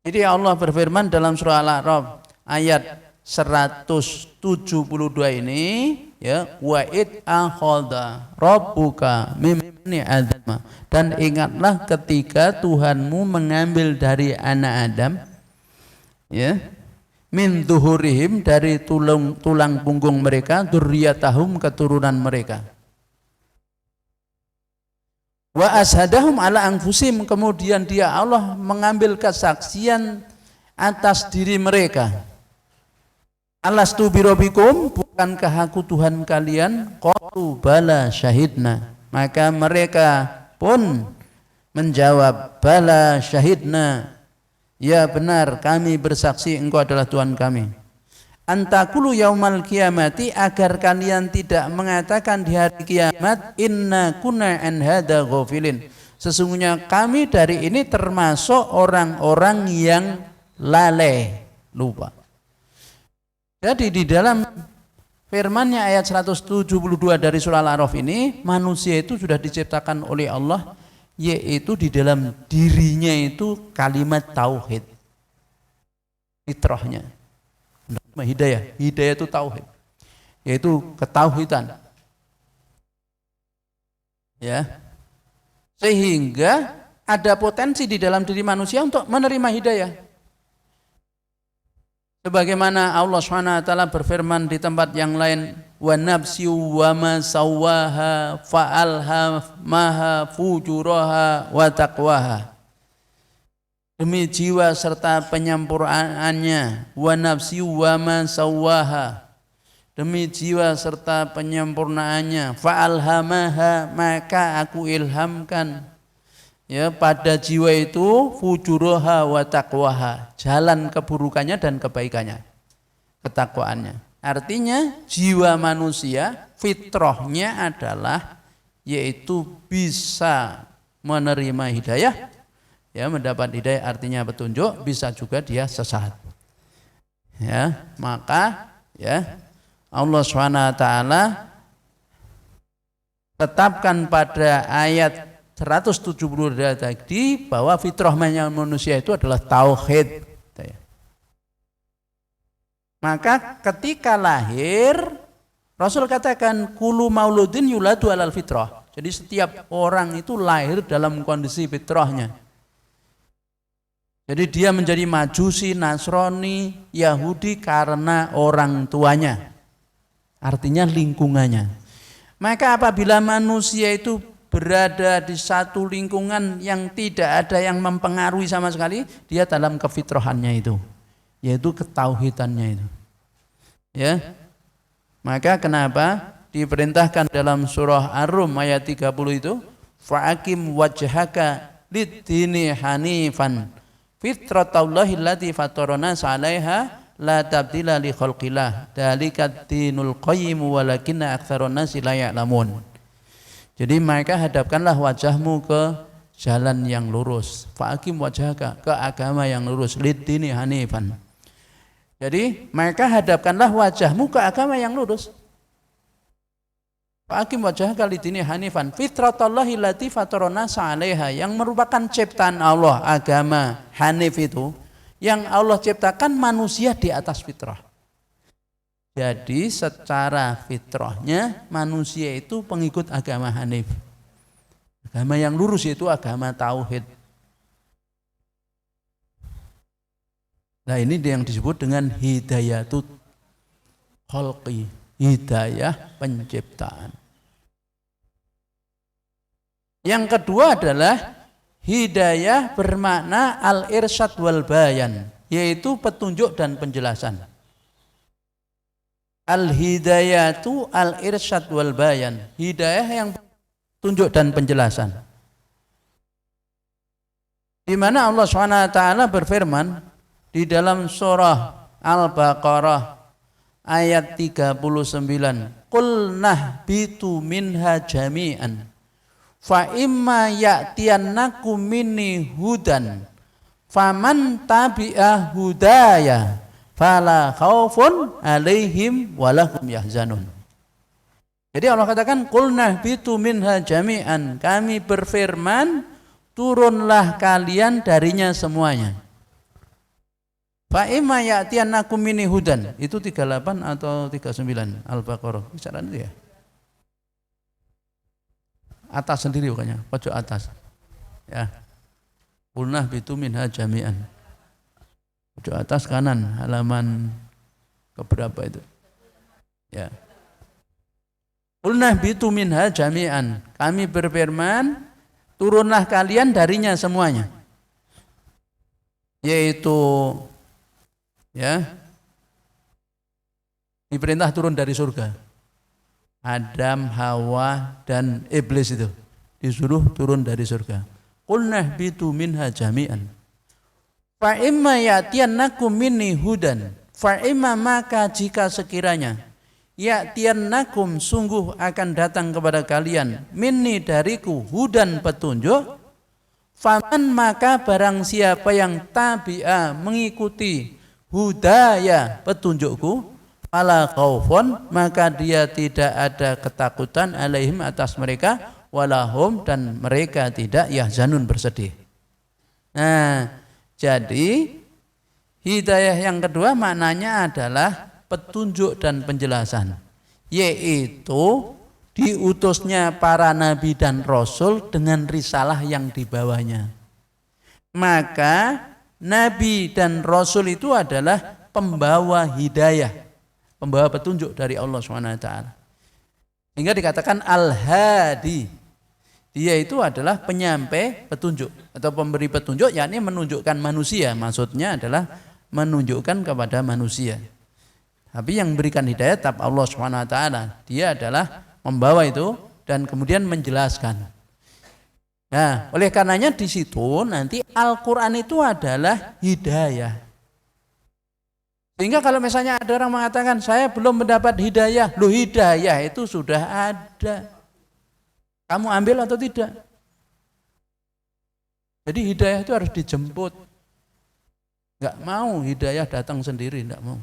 Speaker 1: Jadi Allah berfirman dalam surah Al-A'raf ayat 172 ini, ya, wa id akhadha rabbuka min bani adama, dan ingatlah ketika Tuhanmu mengambil dari anak Adam, ya, min duhurihim, dari tulang punggung mereka, dzurriyyatahum, keturunan mereka, wa ashadahum ala anfusihim, kemudian dia Allah mengambil kesaksian atas diri mereka, alastu birabbikum, bukankah aku Tuhan kalian? Qalu bala syahidna, maka mereka pun menjawab bala syahidna, ya benar kami bersaksi engkau adalah Tuhan kami. Antakulu yaumal qiyamati, agar kalian tidak mengatakan di hari kiamat, inna kunna an hadza ghafilin, sesungguhnya kami dari ini termasuk orang-orang yang lalai, lupa. Jadi di dalam firman-Nya ayat 172 dari surah Al-A'raf ini, manusia itu sudah diciptakan oleh Allah, yaitu di dalam dirinya itu kalimat tauhid, fitrahnya. Hidayah itu tauhid. yaitu ketauhidan. Ya. Sehingga ada potensi di dalam diri manusia untuk menerima hidayah. Sebagaimana Allah SWT berfirman di tempat yang lain, wa nafsi wa ma sawwaha fa'alhamaha fujuraha wa taqwaha. Demi jiwa serta penyempurnaannya, wa nafsi wa ma sawwaha. Demi jiwa serta penyempurnaannya, fa'alhamaha, maka aku ilhamkan ya pada jiwa itu fujuraha wa taqwaha, jalan keburukannya dan kebaikannya, ketakwaannya. Artinya jiwa manusia fitrahnya adalah yaitu bisa menerima hidayah, ya mendapat hidayah artinya petunjuk, bisa juga dia sesat. Ya, maka ya Allah SWT tetapkan pada ayat 170 tadi bahwa fitrahnya manusia itu adalah tauhid. Maka ketika lahir Rasul katakan kullu mauludin yuladu alal fitrah. Jadi setiap orang itu lahir dalam kondisi fitrahnya. Jadi dia menjadi Majusi, Nasrani, Yahudi karena orang tuanya. Artinya lingkungannya. Maka apabila manusia itu berada di satu lingkungan yang tidak ada yang mempengaruhi sama sekali, dia dalam kefitrahannya itu, yaitu ketauhidannya itu. Ya. Maka kenapa diperintahkan dalam surah Ar-Rum ayat 30 itu, fa'akim wajhaka lid-dini hanifan fitratallahi allati fatarana 'alaiha la tabdila li khalqillah dzalikat dinul qayyim walakinna aktsarun nasi la ya'lamun. Jadi mereka hadapkanlah wajahmu ke jalan yang lurus, fa'akim wajhaka, ke agama yang lurus, lid-dini hanifan. Jadi mereka hadapkanlah wajahmu ke agama yang lurus, fa'akim wajhaka lid-dini hanifan fitratallahi allati fatarana 'alaiha, yang merupakan ciptaan Allah. Agama Hanif itu yang Allah ciptakan manusia di atas fitrah. Jadi secara fitrahnya manusia itu pengikut agama Hanif. Agama yang lurus itu agama tauhid. Nah ini yang disebut dengan hidayatut khalqi, hidayah penciptaan. Yang kedua adalah hidayah bermakna al-irsyad wal bayan, yaitu petunjuk dan penjelasan. Al-hidayatu al-irsyad wal bayan, hidayah yang tunjuk dan penjelasan. Di mana Allah SWT berfirman di dalam surah Al-Baqarah ayat 39, qul nahbitu minha jami'an fa imma ya'tiyannakum minni hudan faman tabi'a hudaya fala khaufun alaihim walahum yahzanun. Jadi Allah katakan qul nahbitu minha jami'an, kami berfirman turunlah kalian darinya semuanya. Fa imma ya'tiyannakum minni hudan, itu 38 atau 39 Al-Baqarah bicara itu ya. Atas sendiri bukannya, pojok atas. Ya. Qulnah bitu minha jami'an. Pojok atas kanan, halaman keberapa itu? Ya. Qulnah bitu minha jami'an. Kami berfirman, turunlah kalian darinya semuanya. Yaitu ya. Diperintah turun dari surga. Adam, Hawa, dan Iblis itu disuruh turun dari surga. Qul nahbitu minha jami'an. Fa imma ya'tiyannakum minni hudan. Fa imma, maka jika sekiranya ya'tiyannakum, sungguh akan datang kepada kalian, minni, dariku, hudan, petunjuk. Faman, maka barang siapa yang tabi'a, mengikuti, hudaya, petunjukku, fala khaufun, maka dia tidak ada ketakutan, alaihim, atas mereka, walahum, dan mereka tidak yahzanun, bersedih. Nah, jadi hidayah yang kedua maknanya adalah petunjuk dan penjelasan. yaitu diutusnya para nabi dan rasul dengan risalah yang dibawanya. Maka nabi dan rasul itu adalah pembawa hidayah, pembawa petunjuk dari Allah SWT. Hingga dikatakan al-hadi, dia itu adalah penyampai petunjuk atau pemberi petunjuk, yakni menunjukkan manusia, maksudnya adalah menunjukkan kepada manusia. Tapi yang memberikan hidayah tetap Allah SWT. Dia adalah membawa itu dan kemudian menjelaskan. Nah, oleh karenanya di situ nanti Al-Quran itu adalah hidayah. Sehingga kalau misalnya ada orang mengatakan saya belum mendapat hidayah, loh hidayah itu sudah ada. Kamu ambil atau tidak? Jadi hidayah itu harus dijemput. Enggak mau hidayah datang sendiri, enggak mau.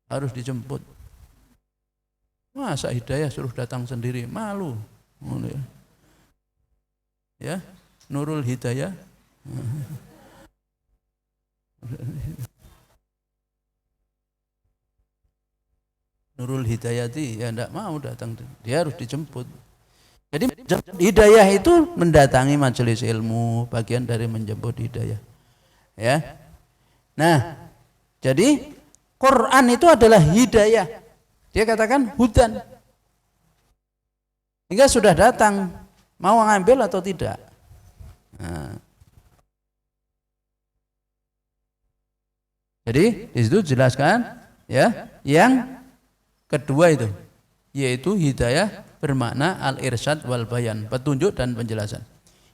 Speaker 1: Harus dijemput. Masa hidayah suruh datang sendiri, malu. Ya, Nurul Hidayah. Nurul Hidayati ya enggak mau datang, dia harus dijemput. Jadi hidayah itu mendatangi majelis ilmu, bagian dari menjemput hidayah. Ya. Nah, jadi Quran itu adalah hidayah. Dia katakan hudan. Hingga sudah datang, mau ngambil atau tidak? Nah. Jadi di situ jelaskan ya, yang kedua itu yaitu hidayah bermakna al-irsyad wal bayan, petunjuk dan penjelasan.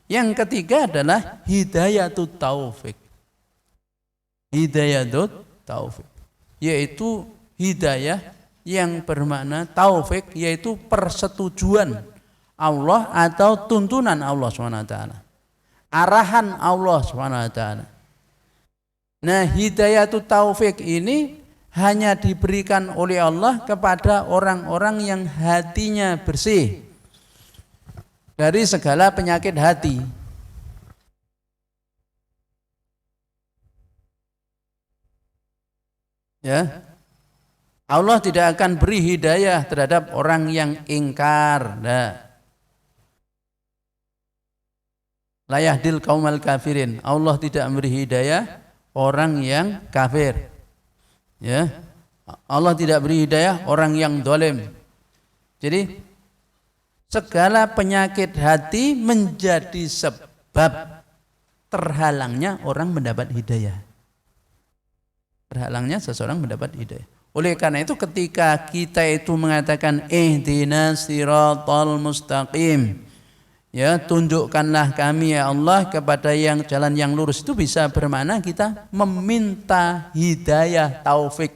Speaker 1: Yang ketiga adalah hidayatut taufik. Hidayatut taufik yaitu hidayah yang bermakna taufik, yaitu persetujuan Allah atau tuntunan Allah SWT, arahan Allah SWT. Nah, hidayatut taufik ini hanya diberikan oleh Allah kepada orang-orang yang hatinya bersih dari segala penyakit hati. Ya, Allah tidak akan beri hidayah terhadap orang yang ingkar. Nah, la yahdil qaumal kafirin. Allah tidak memberi hidayah orang yang kafir. Ya, Allah tidak beri hidayah orang yang zalim. Jadi segala penyakit hati menjadi sebab terhalangnya orang mendapat hidayah. Terhalangnya seseorang mendapat hidayah. Oleh karena itu ketika kita itu mengatakan ihdinas siratal mustaqim, ya tunjukkanlah kami ya Allah kepada yang jalan yang lurus, itu bisa bermakna kita meminta hidayah taufik.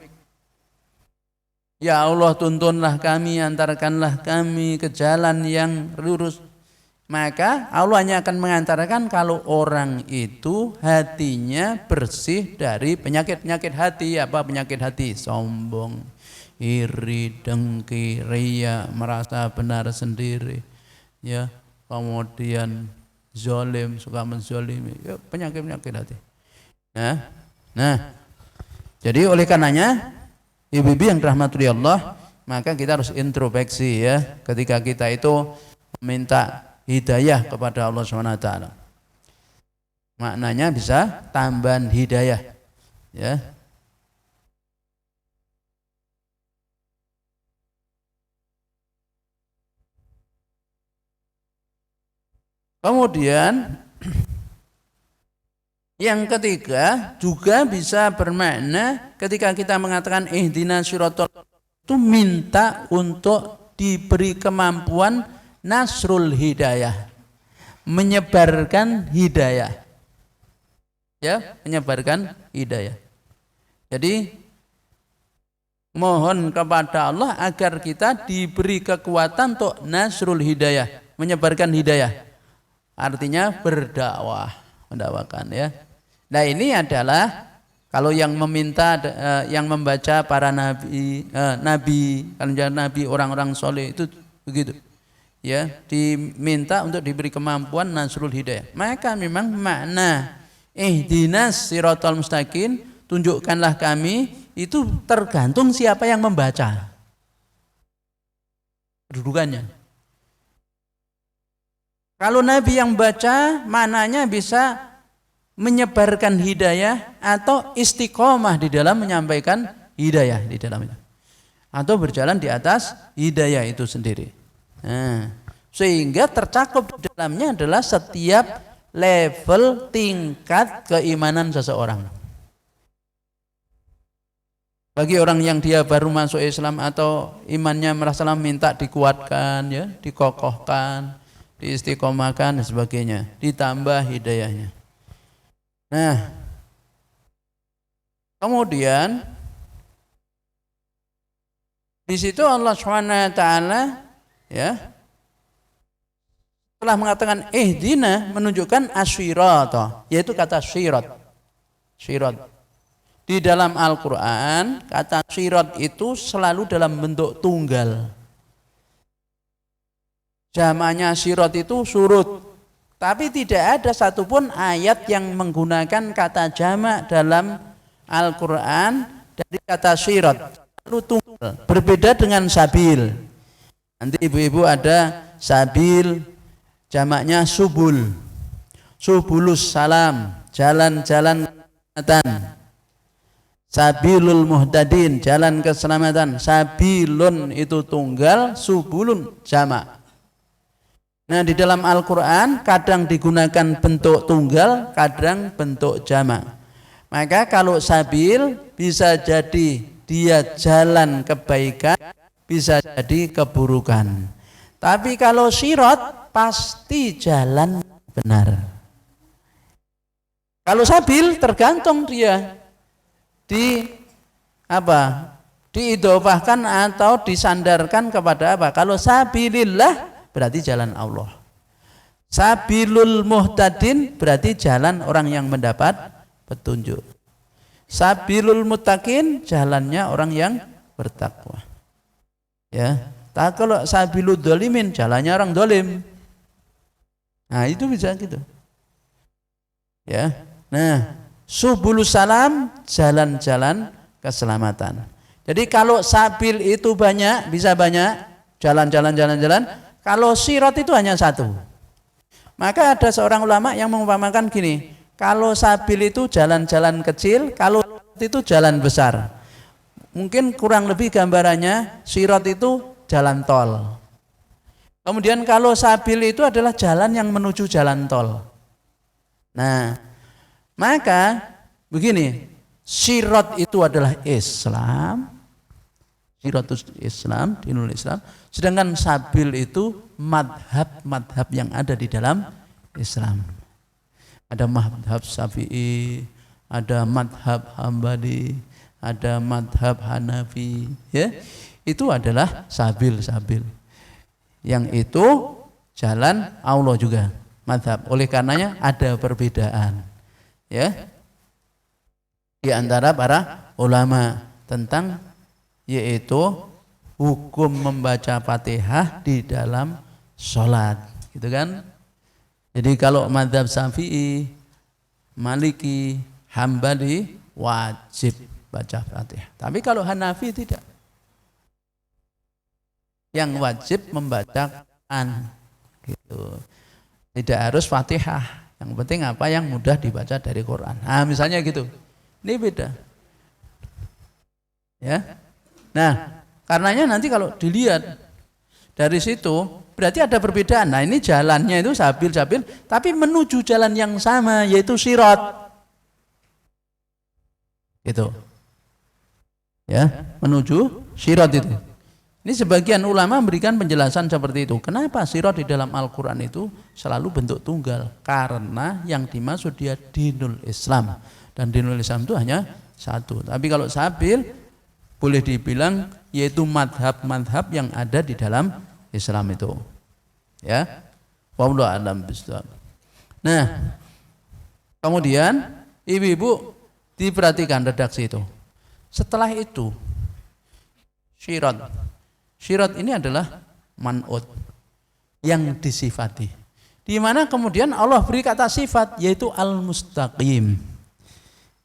Speaker 1: Ya Allah tuntunlah kami, antarkanlah kami ke jalan yang lurus. Maka Allah hanya akan mengantarkan kalau orang itu hatinya bersih dari penyakit-penyakit hati. Apa penyakit hati? Sombong, iri, dengki, riya, merasa benar sendiri, ya, kemudian zalim, suka menzalimi, ya, penyakit-penyakit hati. Nah, jadi oleh karenanya ibu-ibu yang dirahmati Allah, maka kita harus introspeksi ya ketika kita itu meminta hidayah kepada Allah SWT. Maknanya bisa tambahan hidayah, ya. Kemudian yang ketiga juga bisa bermakna ketika kita mengatakan ihdinas siratal, itu minta untuk diberi kemampuan nasrul hidayah, menyebarkan hidayah, ya, menyebarkan hidayah. Jadi mohon kepada Allah agar kita diberi kekuatan untuk nasrul hidayah, menyebarkan hidayah, artinya berdakwah, mendakwakan, ya. Nah, ini adalah kalau yang meminta, yang membaca para nabi, nabi orang-orang soleh itu begitu. Ya, diminta untuk diberi kemampuan nasrul hidayah. Maka memang makna ihdinas siratal mustaqim, tunjukkanlah kami, itu tergantung siapa yang membaca. kedudukannya. Kalau Nabi yang baca, maknanya bisa menyebarkan hidayah atau istiqomah di dalam menyampaikan hidayah di dalamnya, atau berjalan di atas hidayah itu sendiri. Nah, sehingga tercakup di dalamnya adalah setiap level tingkat keimanan seseorang. Bagi orang yang dia baru masuk Islam atau imannya merasa minta dikuatkan, ya, dikokohkan, diistiqomahkan dan sebagainya, ditambah hidayahnya. Nah, kemudian di situ Allah SWT ya telah mengatakan ihdina, menunjukkan asyirata, yaitu kata syirat. Di dalam Al-Quran kata syirat itu selalu dalam bentuk tunggal. Jamaknya syirat itu surut, tapi tidak ada satupun ayat yang menggunakan kata jamak dalam Al-Quran dari kata syirat, selalu tunggal. Berbeda dengan sabil. Nanti ibu-ibu ada sabil, jamaknya subul, subulus salam, jalan-jalan keselamatan. Sabilul muhtadin, jalan keselamatan. Sabilun itu tunggal, subulun jamak. Nah, di dalam Al-Quran kadang digunakan bentuk tunggal, kadang bentuk jamak. Maka kalau sabil bisa jadi dia jalan kebaikan, bisa jadi keburukan. Tapi kalau syirat pasti jalan benar. Kalau sabil tergantung dia diidhofahkan atau disandarkan kepada apa. Kalau sabilillah berarti jalan Allah. Sabilul muhtadin berarti jalan orang yang mendapat petunjuk. Sabilul muttaqin jalannya orang yang bertakwa. Ya, kalau sabilul dzalimin jalannya orang dolim. Nah, itu bisa gitu. Ya. Nah, subulus salam, jalan-jalan keselamatan. Jadi kalau sabil itu banyak, bisa banyak, jalan-jalan. Kalau sirat itu hanya satu. Maka ada seorang ulama yang mengumpamakan gini, kalau sabil itu jalan-jalan kecil, kalau itu jalan besar. Mungkin kurang lebih gambarannya, sirat itu jalan tol. Kemudian kalau sabil itu adalah jalan yang menuju jalan tol. Nah, maka begini, sirat itu adalah Islam, siratus Islam, dinul Islam. Sedangkan sabil itu madhab yang ada di dalam Islam. Ada madhab Syafi'i, ada madhab Hambali, ada madhab Hanafi. Ya, itu adalah sabil. Yang itu jalan Allah juga, madhab. Oleh karenanya ada perbedaan, ya, di antara para ulama tentang yaitu hukum membaca Fatihah di dalam sholat, gitu kan? Jadi kalau mazhab Syafi'i, Maliki, Hambali wajib baca Fatihah. Tapi kalau Hanafi tidak. Yang wajib membaca Quran, gitu. Tidak harus Fatihah. Yang penting apa yang mudah dibaca dari Quran. Nah, misalnya gitu. Ini beda. Ya. Nah, karenanya nanti kalau dilihat dari situ berarti ada perbedaan. Nah, ini jalannya itu sabil, tapi menuju jalan yang sama yaitu sirat. Gitu. Ya, menuju sirat itu. Ini sebagian ulama memberikan penjelasan seperti itu. Kenapa sirat di dalam Al-Quran itu selalu bentuk tunggal? Karena yang dimaksud dia dinul Islam. Dan dinul Islam itu hanya satu. Tapi kalau sabil boleh dibilang yaitu madhab yang ada di dalam Islam itu. Ya. Wallahu a'lam bishawab. Nah, kemudian ibu-ibu diperhatikan redaksi itu. Setelah itu syirat ini adalah man'ut yang disifati. Di mana kemudian Allah beri kata sifat yaitu al-mustaqim,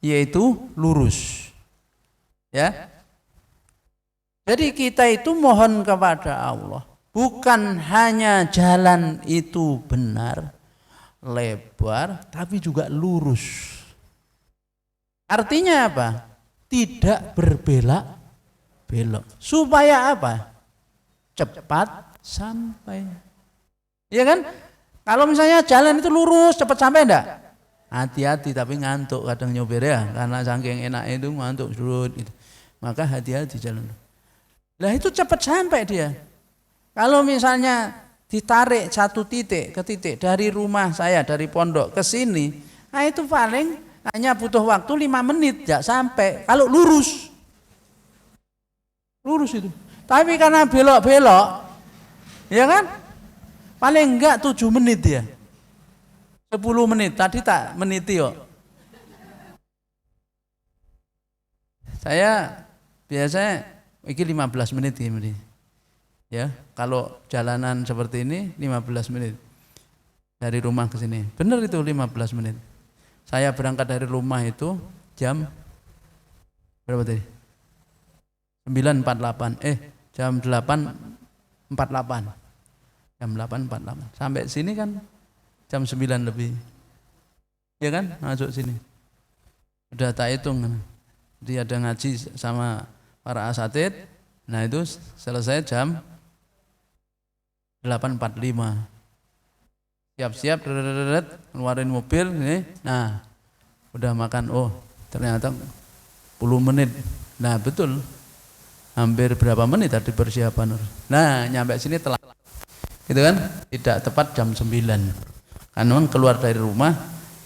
Speaker 1: yaitu lurus. Ya. Jadi kita itu mohon kepada Allah bukan hanya jalan itu benar, lebar, tapi juga lurus. Artinya apa? Tidak berbelok-belok. Supaya apa? Cepat sampai. Iya kan? Kalau misalnya jalan itu lurus, cepat sampai enggak? Hati-hati, tapi ngantuk kadang nyopir ya, karena saking enak itu ngantuk gitu. Maka hati-hati jalan. Lah itu cepat sampai dia. Kalau misalnya ditarik satu titik ke titik dari rumah saya, dari pondok ke sini, nah itu paling hanya butuh waktu 5 menit ya sampai. Kalau lurus itu. Tapi karena belok-belok, ya kan? Paling enggak 7 menit ya. 10 menit, tadi tak meniti yo. Saya biasanya ini 15 menit ini. Ya, kalau jalanan seperti ini 15 menit. Dari rumah ke sini. Benar itu 15 menit. Saya berangkat dari rumah itu jam berapa tadi? 9.48. Jam 8.48. Jam 8.48. Sampai sini kan jam 9 lebih. Ya kan? Masuk sini. Udah tak hitung. Dia ada ngaji sama para asatid. Nah itu selesai jam 8.45. Siap-siap, keluarin mobil. Nah udah makan. Oh ternyata 10 menit. Nah betul. Hampir berapa menit tadi persiapan. Nah nyampe sini telat. Gitu kan? Tidak tepat jam 9. Kan memang keluar dari rumah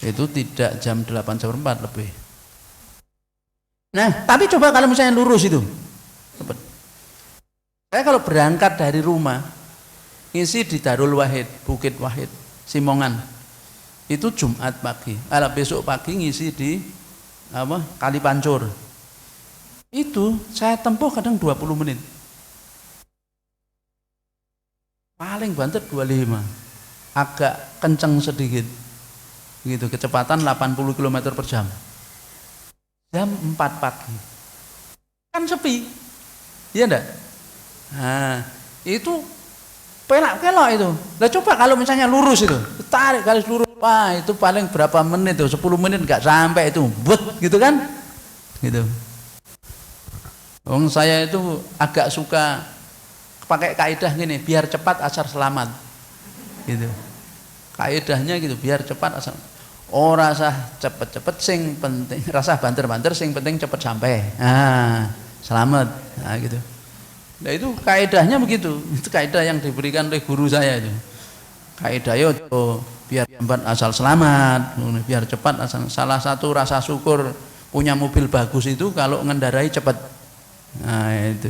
Speaker 1: itu tidak jam 8.4 lebih. Nah, tapi coba kalau misalnya lurus itu. Saya kalau berangkat dari rumah, ngisi di Darul Wahid, Bukit Wahid, Simongan. Itu Jumat pagi. Besok pagi ngisi di Kali Pancur. Itu saya tempuh kadang 20 menit. Paling banter 25. Agak kenceng sedikit gitu, kecepatan 80 km per jam. Jam 4 pagi kan sepi, iya enggak? Nah itu pelak-pelok itu. Lah coba kalau misalnya lurus itu, tarik garis lurus, wah itu paling berapa menit tuh, 10 menit enggak sampai itu, but gitu kan gitu. Saya itu agak suka pakai kaidah gini, biar cepat asal selamat gitu. Kaidahnya gitu, biar cepat asal. Oh rasa cepet-cepet sing penting, rasa banter-banter sing penting cepet sampai. Nah, selamat. Nah gitu. Nah itu kaidahnya begitu. Itu kaidah yang diberikan oleh guru saya itu. Kaidah itu biar cepat asal selamat, biar cepat asal. Salah satu rasa syukur punya mobil bagus itu kalau ngendarai cepat. Nah itu.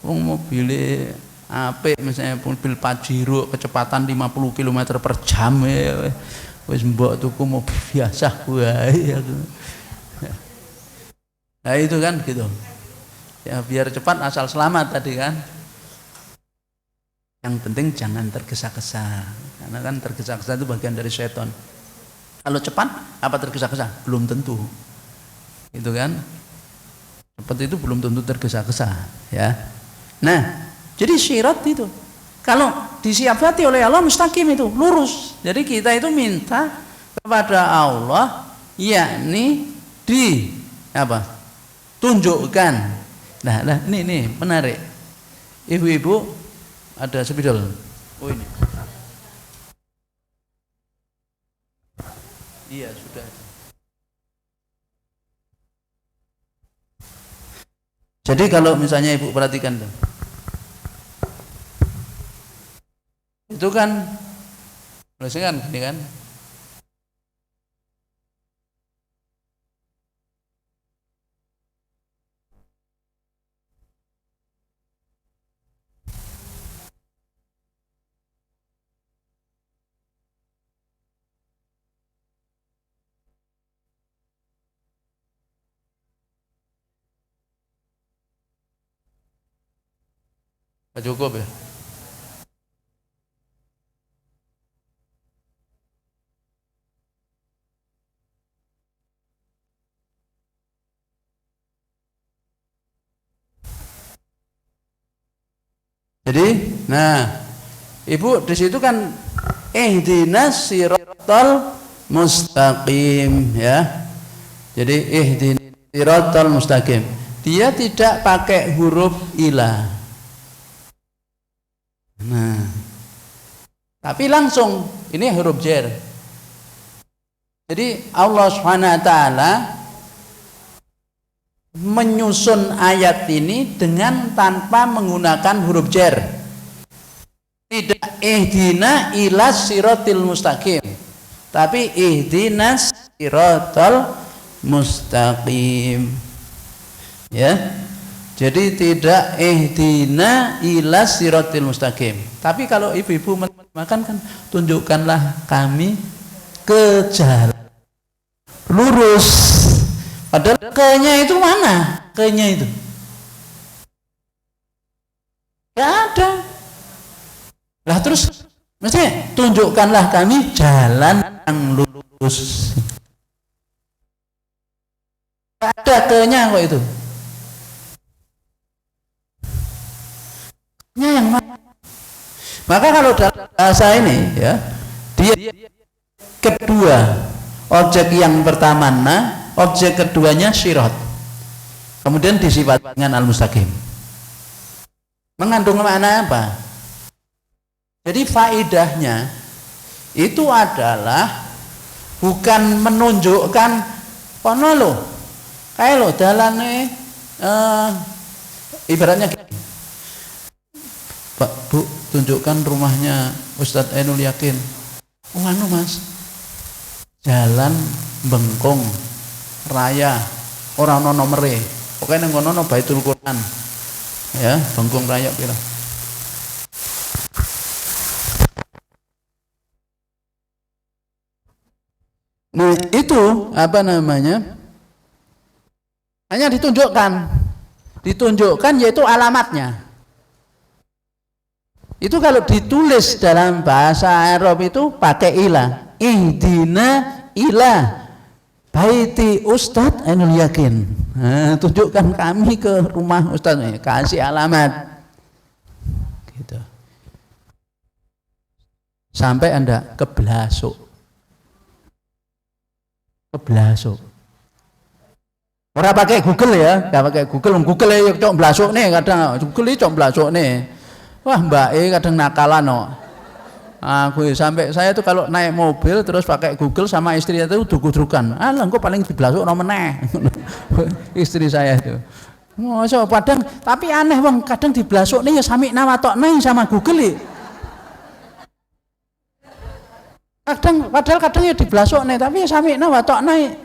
Speaker 1: Mobilnya apik misalnya mobil Pajero kecepatan 50 km per jam ya wis mbok tuku mobil biasa wae aku. Nah itu kan gitu ya, biar cepat asal selamat tadi kan. Yang penting jangan tergesa-gesa, karena kan tergesa-gesa itu bagian dari setan. Kalau cepat apa tergesa-gesa? Belum tentu itu kan, cepat itu belum tentu tergesa-gesa ya. Nah jadi syirat itu kalau disiasati oleh Allah mustaqim itu lurus. Jadi kita itu minta kepada Allah yakni di apa? Tunjukkan. Nah, ini menarik. Ibu-ibu ada spidol. Oh ini. Iya, sudah. Jadi kalau misalnya ibu perhatikan tuh. Itu kan biasanya kan gini kan, Pak cukup ya. Jadi, nah, Ibu di situ kan ihdinas siratal mustaqim ya. Jadi ihdinas siratal mustaqim. Dia tidak pakai huruf ilah. Nah, tapi langsung ini huruf jar. Jadi Allah Subhanahu wa taala menyusun ayat ini dengan tanpa menggunakan huruf jar. Tidak ihdina ilas siratil mustaqim, tapi ihdinas siratal mustaqim. Ya. Jadi tidak ihdina ilas siratil mustaqim. Tapi kalau ibu-ibu makan kan tunjukkanlah kami ke jalan lurus. Padahal ke-nya itu mana? Ke-nya itu nggak ada. Lah terus mesti tunjukkanlah kami jalan yang lurus. Ada ke-nya kok itu. Ke-nya yang mana? Maka kalau dalam bahasa ini ya, dia kedua, objek yang pertama objek keduanya sirat, kemudian disifat dengan al-mustaqim. Mengandung makna apa? Jadi faidahnya itu adalah bukan menunjukkan kono lo, kayak lo dalane ibaratnya gini. Pak Bu, tunjukkan rumahnya Ustadz Ainul Yakin. Oh anu Mas, jalan bengkong raya orang ono nomere, pokoknya nang ono Baitul Quran ya, bengkong raya kira. Nah itu apa namanya, hanya ditunjukkan yaitu alamatnya. Itu kalau ditulis dalam bahasa Arab itu pakai ilah, ihdina ilah baiti Ustadz Ainul Yakin. Nah, tunjukkan kami ke rumah Ustadz, kasih alamat gitu. Sampai Anda keblasuk orang pakai Google ya, nggak pakai Google ya cok blasuk nih, kadang Google ini cok blasuk nih. Wah mbak kadang nakalan no. Aku sampai saya tuh kalau naik mobil terus pakai Google sama istri itu duduk-dudukan. Alah engko paling diblasuk no meneh. Istri saya itu. Masa padang tapi aneh wong kadang diblasuk nih ya sami nawatokne sama Google. Padahal kadang ya diblasuk nih tapi ya sami nawatokne.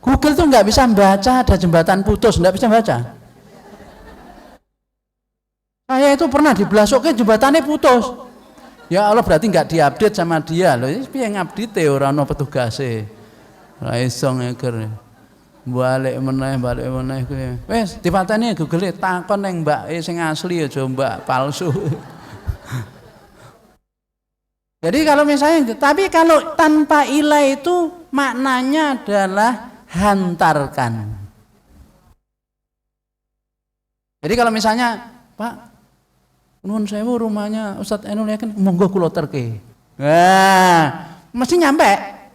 Speaker 1: Google tuh nggak bisa baca ada jembatan putus, nggak bisa baca. Saya itu pernah diblasuknya jembatannya putus. Ya Allah berarti nggak diupdate sama dia loh. Ini piye ngupdate ora ono petugase. Ora iso ngeker. Balik meneh kuwi. Wis dipateni Google takon ning mbake sing asli aja mbak palsu. Jadi kalau misalnya, tapi kalau tanpa ilah itu maknanya adalah hantarkan. Jadi kalau misalnya Pak nuwun sewu rumahnya Ustadz Ainul Yakin, monggo kula terke. Nah, mesti nyampe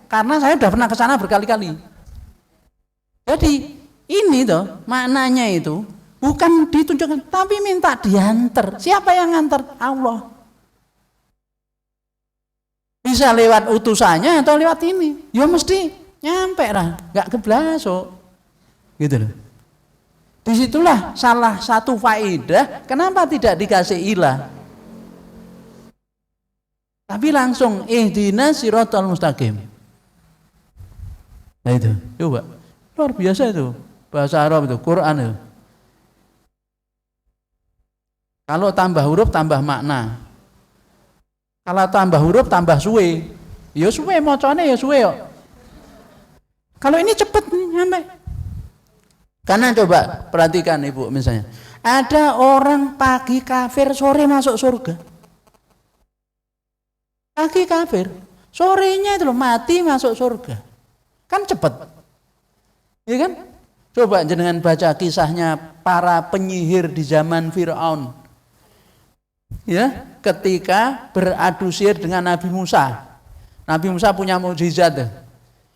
Speaker 1: karena saya sudah pernah ke sana berkali-kali. Jadi ini tuh maknanya itu bukan ditunjukkan tapi minta diantar. Siapa yang ngantar? Allah. Bisa lewat utusannya atau lewat ini. Ya mesti nyampe lah, enggak keblasuk. Gitu loh. Disitulah salah satu faedah kenapa tidak dikasih ilah tapi langsung ihdinas siratal mustaqim. Nah itu coba luar biasa itu bahasa Arab itu, Quran itu. Kalau tambah huruf tambah makna, kalau tambah huruf tambah suwe, ya suwe macane ya suwe kok. Kalau ini cepet nyampe. Karena coba perhatikan ibu, misalnya ada orang pagi kafir sore masuk surga. Pagi kafir sorenya itu loh mati masuk surga, kan cepet, ya kan? Coba jenengan baca kisahnya para penyihir di zaman Fir'aun, Ya, ketika beradu sihir dengan Nabi Musa. Nabi Musa punya mukjizat.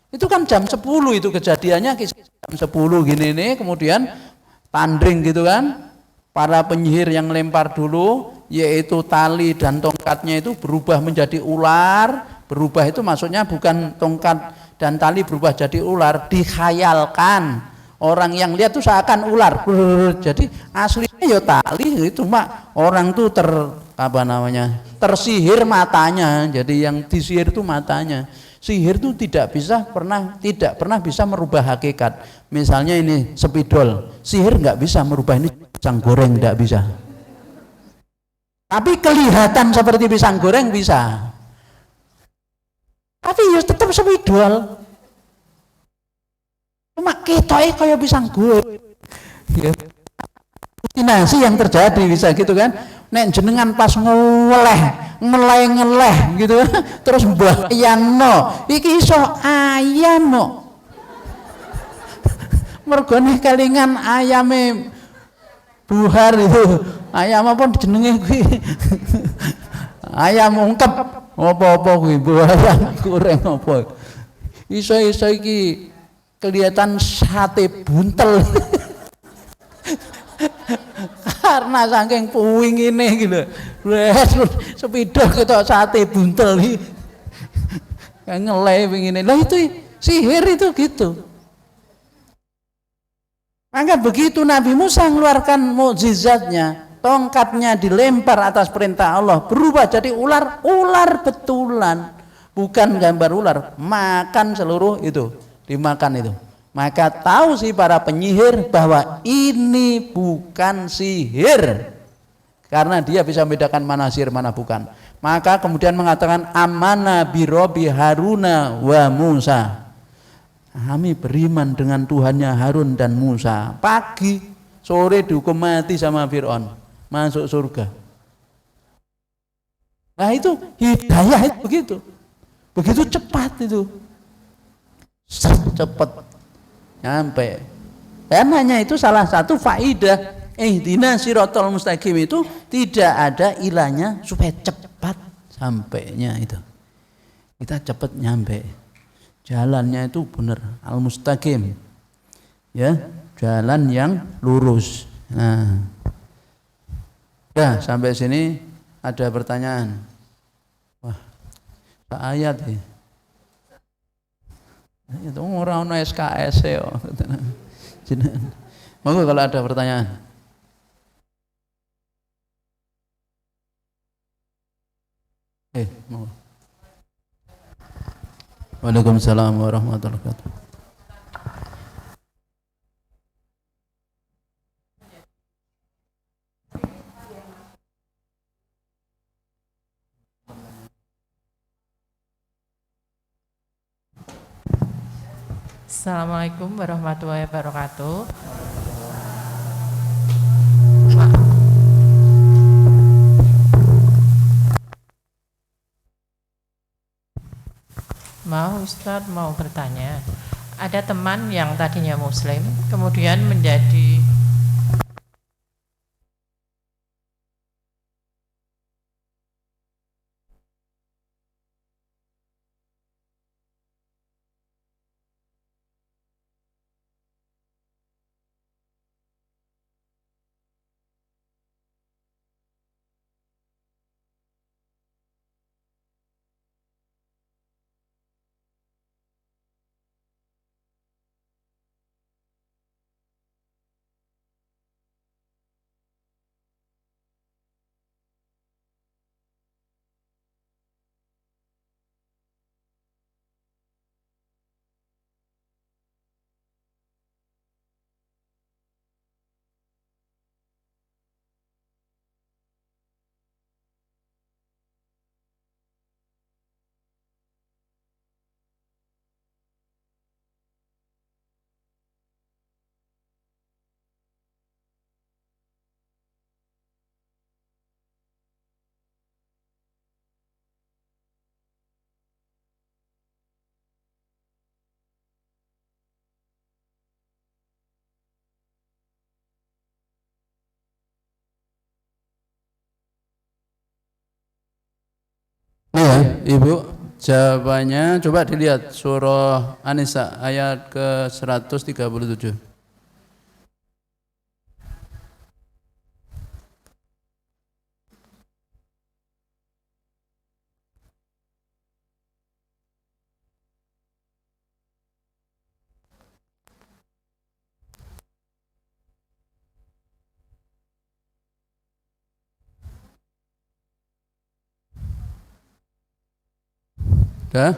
Speaker 1: Itu kan jam 10 itu kejadiannya, jam 10 gini nih, kemudian tanding gitu kan. Para penyihir yang lempar dulu, yaitu tali dan tongkatnya itu berubah menjadi ular. Berubah itu maksudnya bukan tongkat dan tali berubah jadi ular, dikhayalkan. Orang yang lihat tuh seakan ular. Jadi aslinya ya tali, cuma orang tuh tersihir matanya. Jadi yang disihir itu matanya. Sihir itu tidak pernah bisa merubah hakikat. Misalnya ini spidol, sihir nggak bisa merubah ini pisang goreng, nggak bisa. Tapi kelihatan seperti pisang goreng bisa. Tapi ya tetap spidol. Cuma ketoke kaya pisang goreng. Ya. Halusinasi yang terjadi bisa gitu kan. Nek jenengan pas ngeleh gitu terus mbayangno iki iso ayam no. Mergo nek kelingan ayame buhar itu. Ayam apa jenenge kuwi? Ayam ungkep apa-apa kuwi ayam goreng apa. Iso-iso iki kelihatan sate buntel. Karena saking puing ini gitu. Sepeda kita sate buntel nih. Ngeleh begini. Lah itu sihir itu gitu. Maka begitu Nabi Musa mengeluarkan mukjizatnya, tongkatnya dilempar atas perintah Allah, berubah jadi ular betulan. Bukan gambar ular, makan seluruh itu, dimakan itu. Maka tahu sih para penyihir bahwa ini bukan sihir, karena dia bisa membedakan mana sihir mana bukan. Maka kemudian mengatakan amana birobi Haruna wa Musa. Kami beriman dengan Tuhannya Harun dan Musa. Pagi sore dihukum mati sama Fir'aun, masuk surga. Nah itu hidayah itu begitu cepat itu, cepat nyampe. Dan hanya itu salah satu faidah ihdinas siratal mustaqim itu tidak ada ilahnya supaya cepat sampainya itu. Kita cepat nyampe. Jalannya itu benar al-mustaqim. Ya, jalan yang lurus. Nah. Ya, sampai sini ada pertanyaan. Wah, ayat ya. Itu orang SKS ya. Monggo kalau ada pertanyaan. Monggo. Waalaikumsalam warahmatullahi wabarakatuh.
Speaker 2: Assalamualaikum warahmatullahi wabarakatuh. Ustadz mau bertanya. Ada teman yang tadinya Muslim, kemudian menjadi
Speaker 1: Ibu, jawabannya coba dilihat surah An-Nisa ayat ke-137. Dah?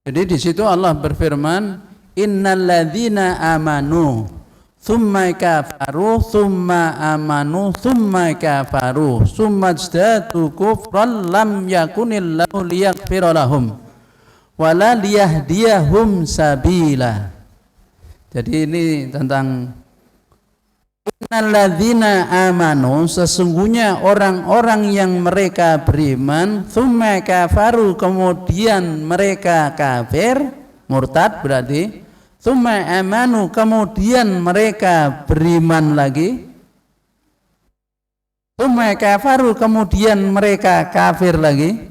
Speaker 1: Jadi di situ Allah berfirman, innalladzina amanu tsumma kafaru tsumma amanu tsumma kafaru tsumma zdadu kufran lam yakunillahu liyaghfira lahum wala liyahdiyahum sabila. Jadi ini tentang innalladzina amanu, sesungguhnya orang-orang yang mereka beriman, tsumma kafaru, kemudian mereka kafir, murtad berarti, tsumma amanu, kemudian mereka beriman lagi, tsumma kafaru, kemudian mereka kafir lagi,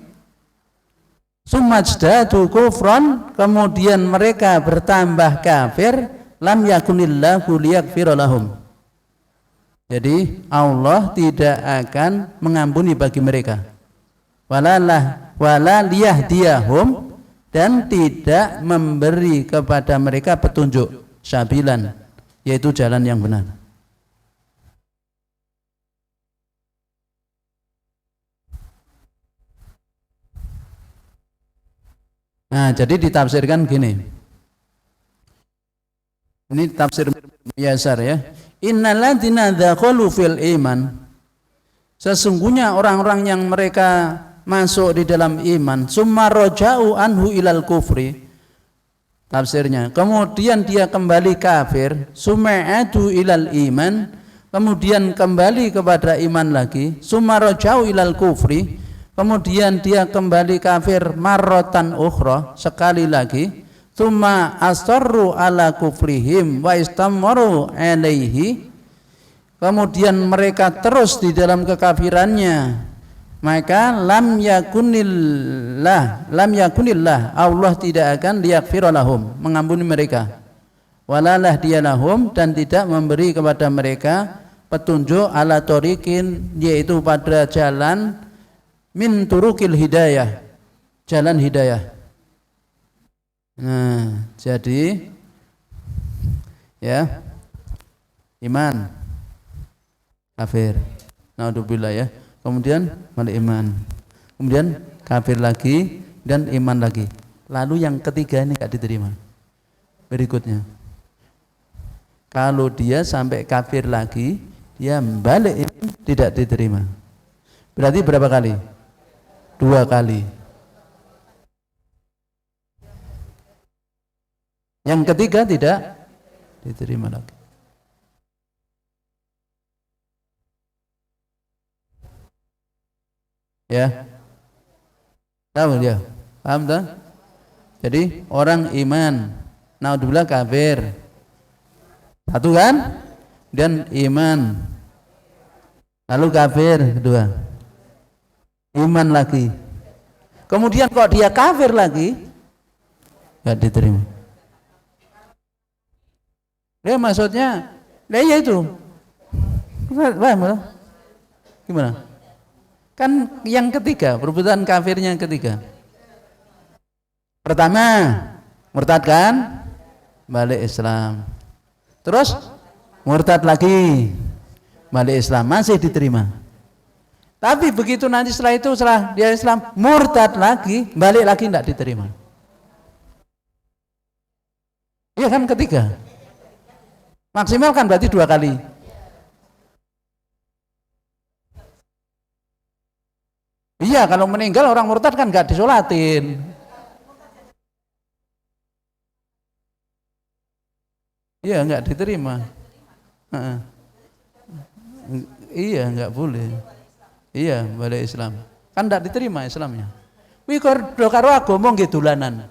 Speaker 1: tsumma zdadu kufran, kemudian mereka bertambah kafir, lam yakunillahu liyaghfira lahum. Jadi Allah tidak akan mengampuni bagi mereka. Wala liyahdiyahum, dan tidak memberi kepada mereka petunjuk, sabilan, yaitu jalan yang benar. Nah, jadi ditafsirkan gini. Ini tafsir Yasar ya. Innalladzina dzaqalu fil iman, sesungguhnya orang-orang yang mereka masuk di dalam iman, summa raja'u anhu ilal kufri, tafsirnya kemudian dia kembali kafir, summa adu ilal iman, kemudian kembali kepada iman lagi, summa raja'u ilal kufri, kemudian dia kembali kafir marratan ukhra, sekali lagi, tsumma asarru ala kufrihim wa istammaru alaihi, kemudian mereka terus di dalam kekafirannya, maka lam yakunillah, Allah tidak akan liyaghfira lahum, mengampuni mereka, walalah dia lahum, dan tidak memberi kepada mereka petunjuk ala tariqin, yaitu pada jalan min turukil hidayah, jalan hidayah. Nah, jadi ya, iman kafir, naudzubillah ya, kemudian malah iman, kemudian kafir lagi, dan iman lagi, lalu yang ketiga ini enggak diterima. Berikutnya, kalau dia sampai kafir lagi, dia balik iman, tidak diterima. Berarti berapa kali? 2 kali. Yang ketiga tidak diterima lagi. Ya, tahu ya, paham tak? Jadi orang iman, naudzubillah kafir, satu kan, dan iman, lalu kafir kedua, iman lagi, kemudian kok dia kafir lagi, nggak diterima. Ya maksudnya, ya itu, paham? Gimana? Kan yang ketiga, perbuatan kafirnya yang ketiga. Pertama, murtad kan, balik Islam. Terus murtad lagi, balik Islam, masih diterima. Tapi begitu nanti setelah itu, setelah dia Islam, murtad lagi, balik lagi, tidak diterima. Iya kan ketiga. Maksimal kan berarti 2 kali. Iya, kalau meninggal orang murtad kan nggak disolatin. Iya, nggak diterima. Iya, nggak boleh. Iya, balik Islam. Kan nggak diterima Islamnya. Wih, karo agama nggih dolanan.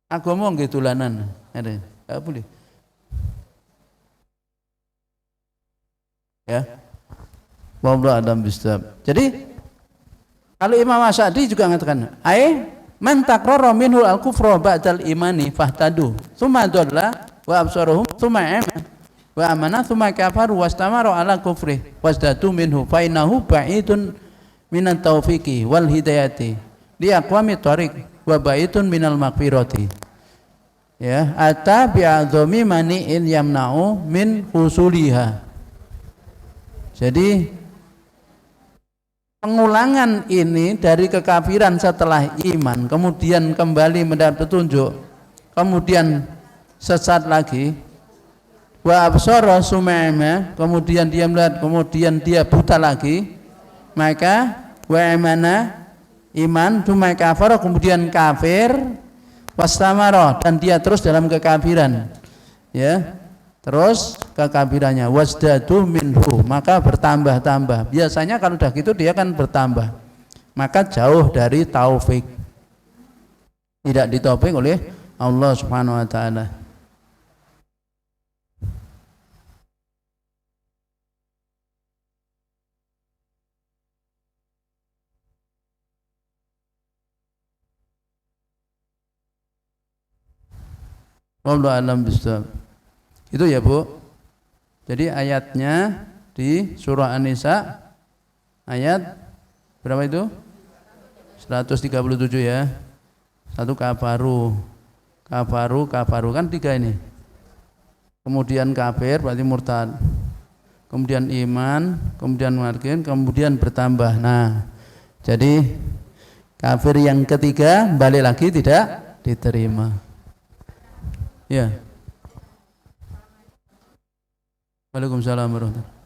Speaker 1: Agama nggih dolanan. Nggak boleh. Ya. Wallahu a'lam bishawab. Jadi kalau Imam Asy'ari juga mengatakan, man takrara minhu al-kufra ba'dal imani fahtadu. Tsumma dhalla wa absaruhum tsumma wa amana tsumma kafaru wastamara ala kufri wasdatu minhu fa innahu ba'idun minat taufiqi wal hidayati li aqwami thariq wa ba'idun minal maghfirati. Ya, ata bi'adzami mani'in yamna'u min husuliha. Jadi pengulangan ini dari kekafiran setelah iman, kemudian kembali mendapat petunjuk, kemudian sesat lagi, wa absara suma'ama, kemudian dia melihat, kemudian dia buta lagi, maka wa amana iman, cuma kafir, kemudian kafir, wastamara, dan dia terus dalam kekafiran, ya, terus kekafirannya, wasdadu minhu, maka bertambah-tambah. Biasanya kalau udah gitu dia kan bertambah, maka jauh dari taufik, tidak ditaufik oleh Allah Subhanahu wa ta'ala. Wallahu a'lam bishawab. Itu ya Bu. Jadi ayatnya di surah An-Nisa ayat berapa itu? 137 ya. Satu kafaru kan 3 ini. Kemudian kafir berarti murtad. Kemudian iman, kemudian markin, kemudian bertambah. Nah, jadi kafir yang ketiga balik lagi tidak diterima. Ya. Waalaikumsalam warahmatullahi wabarakatuh.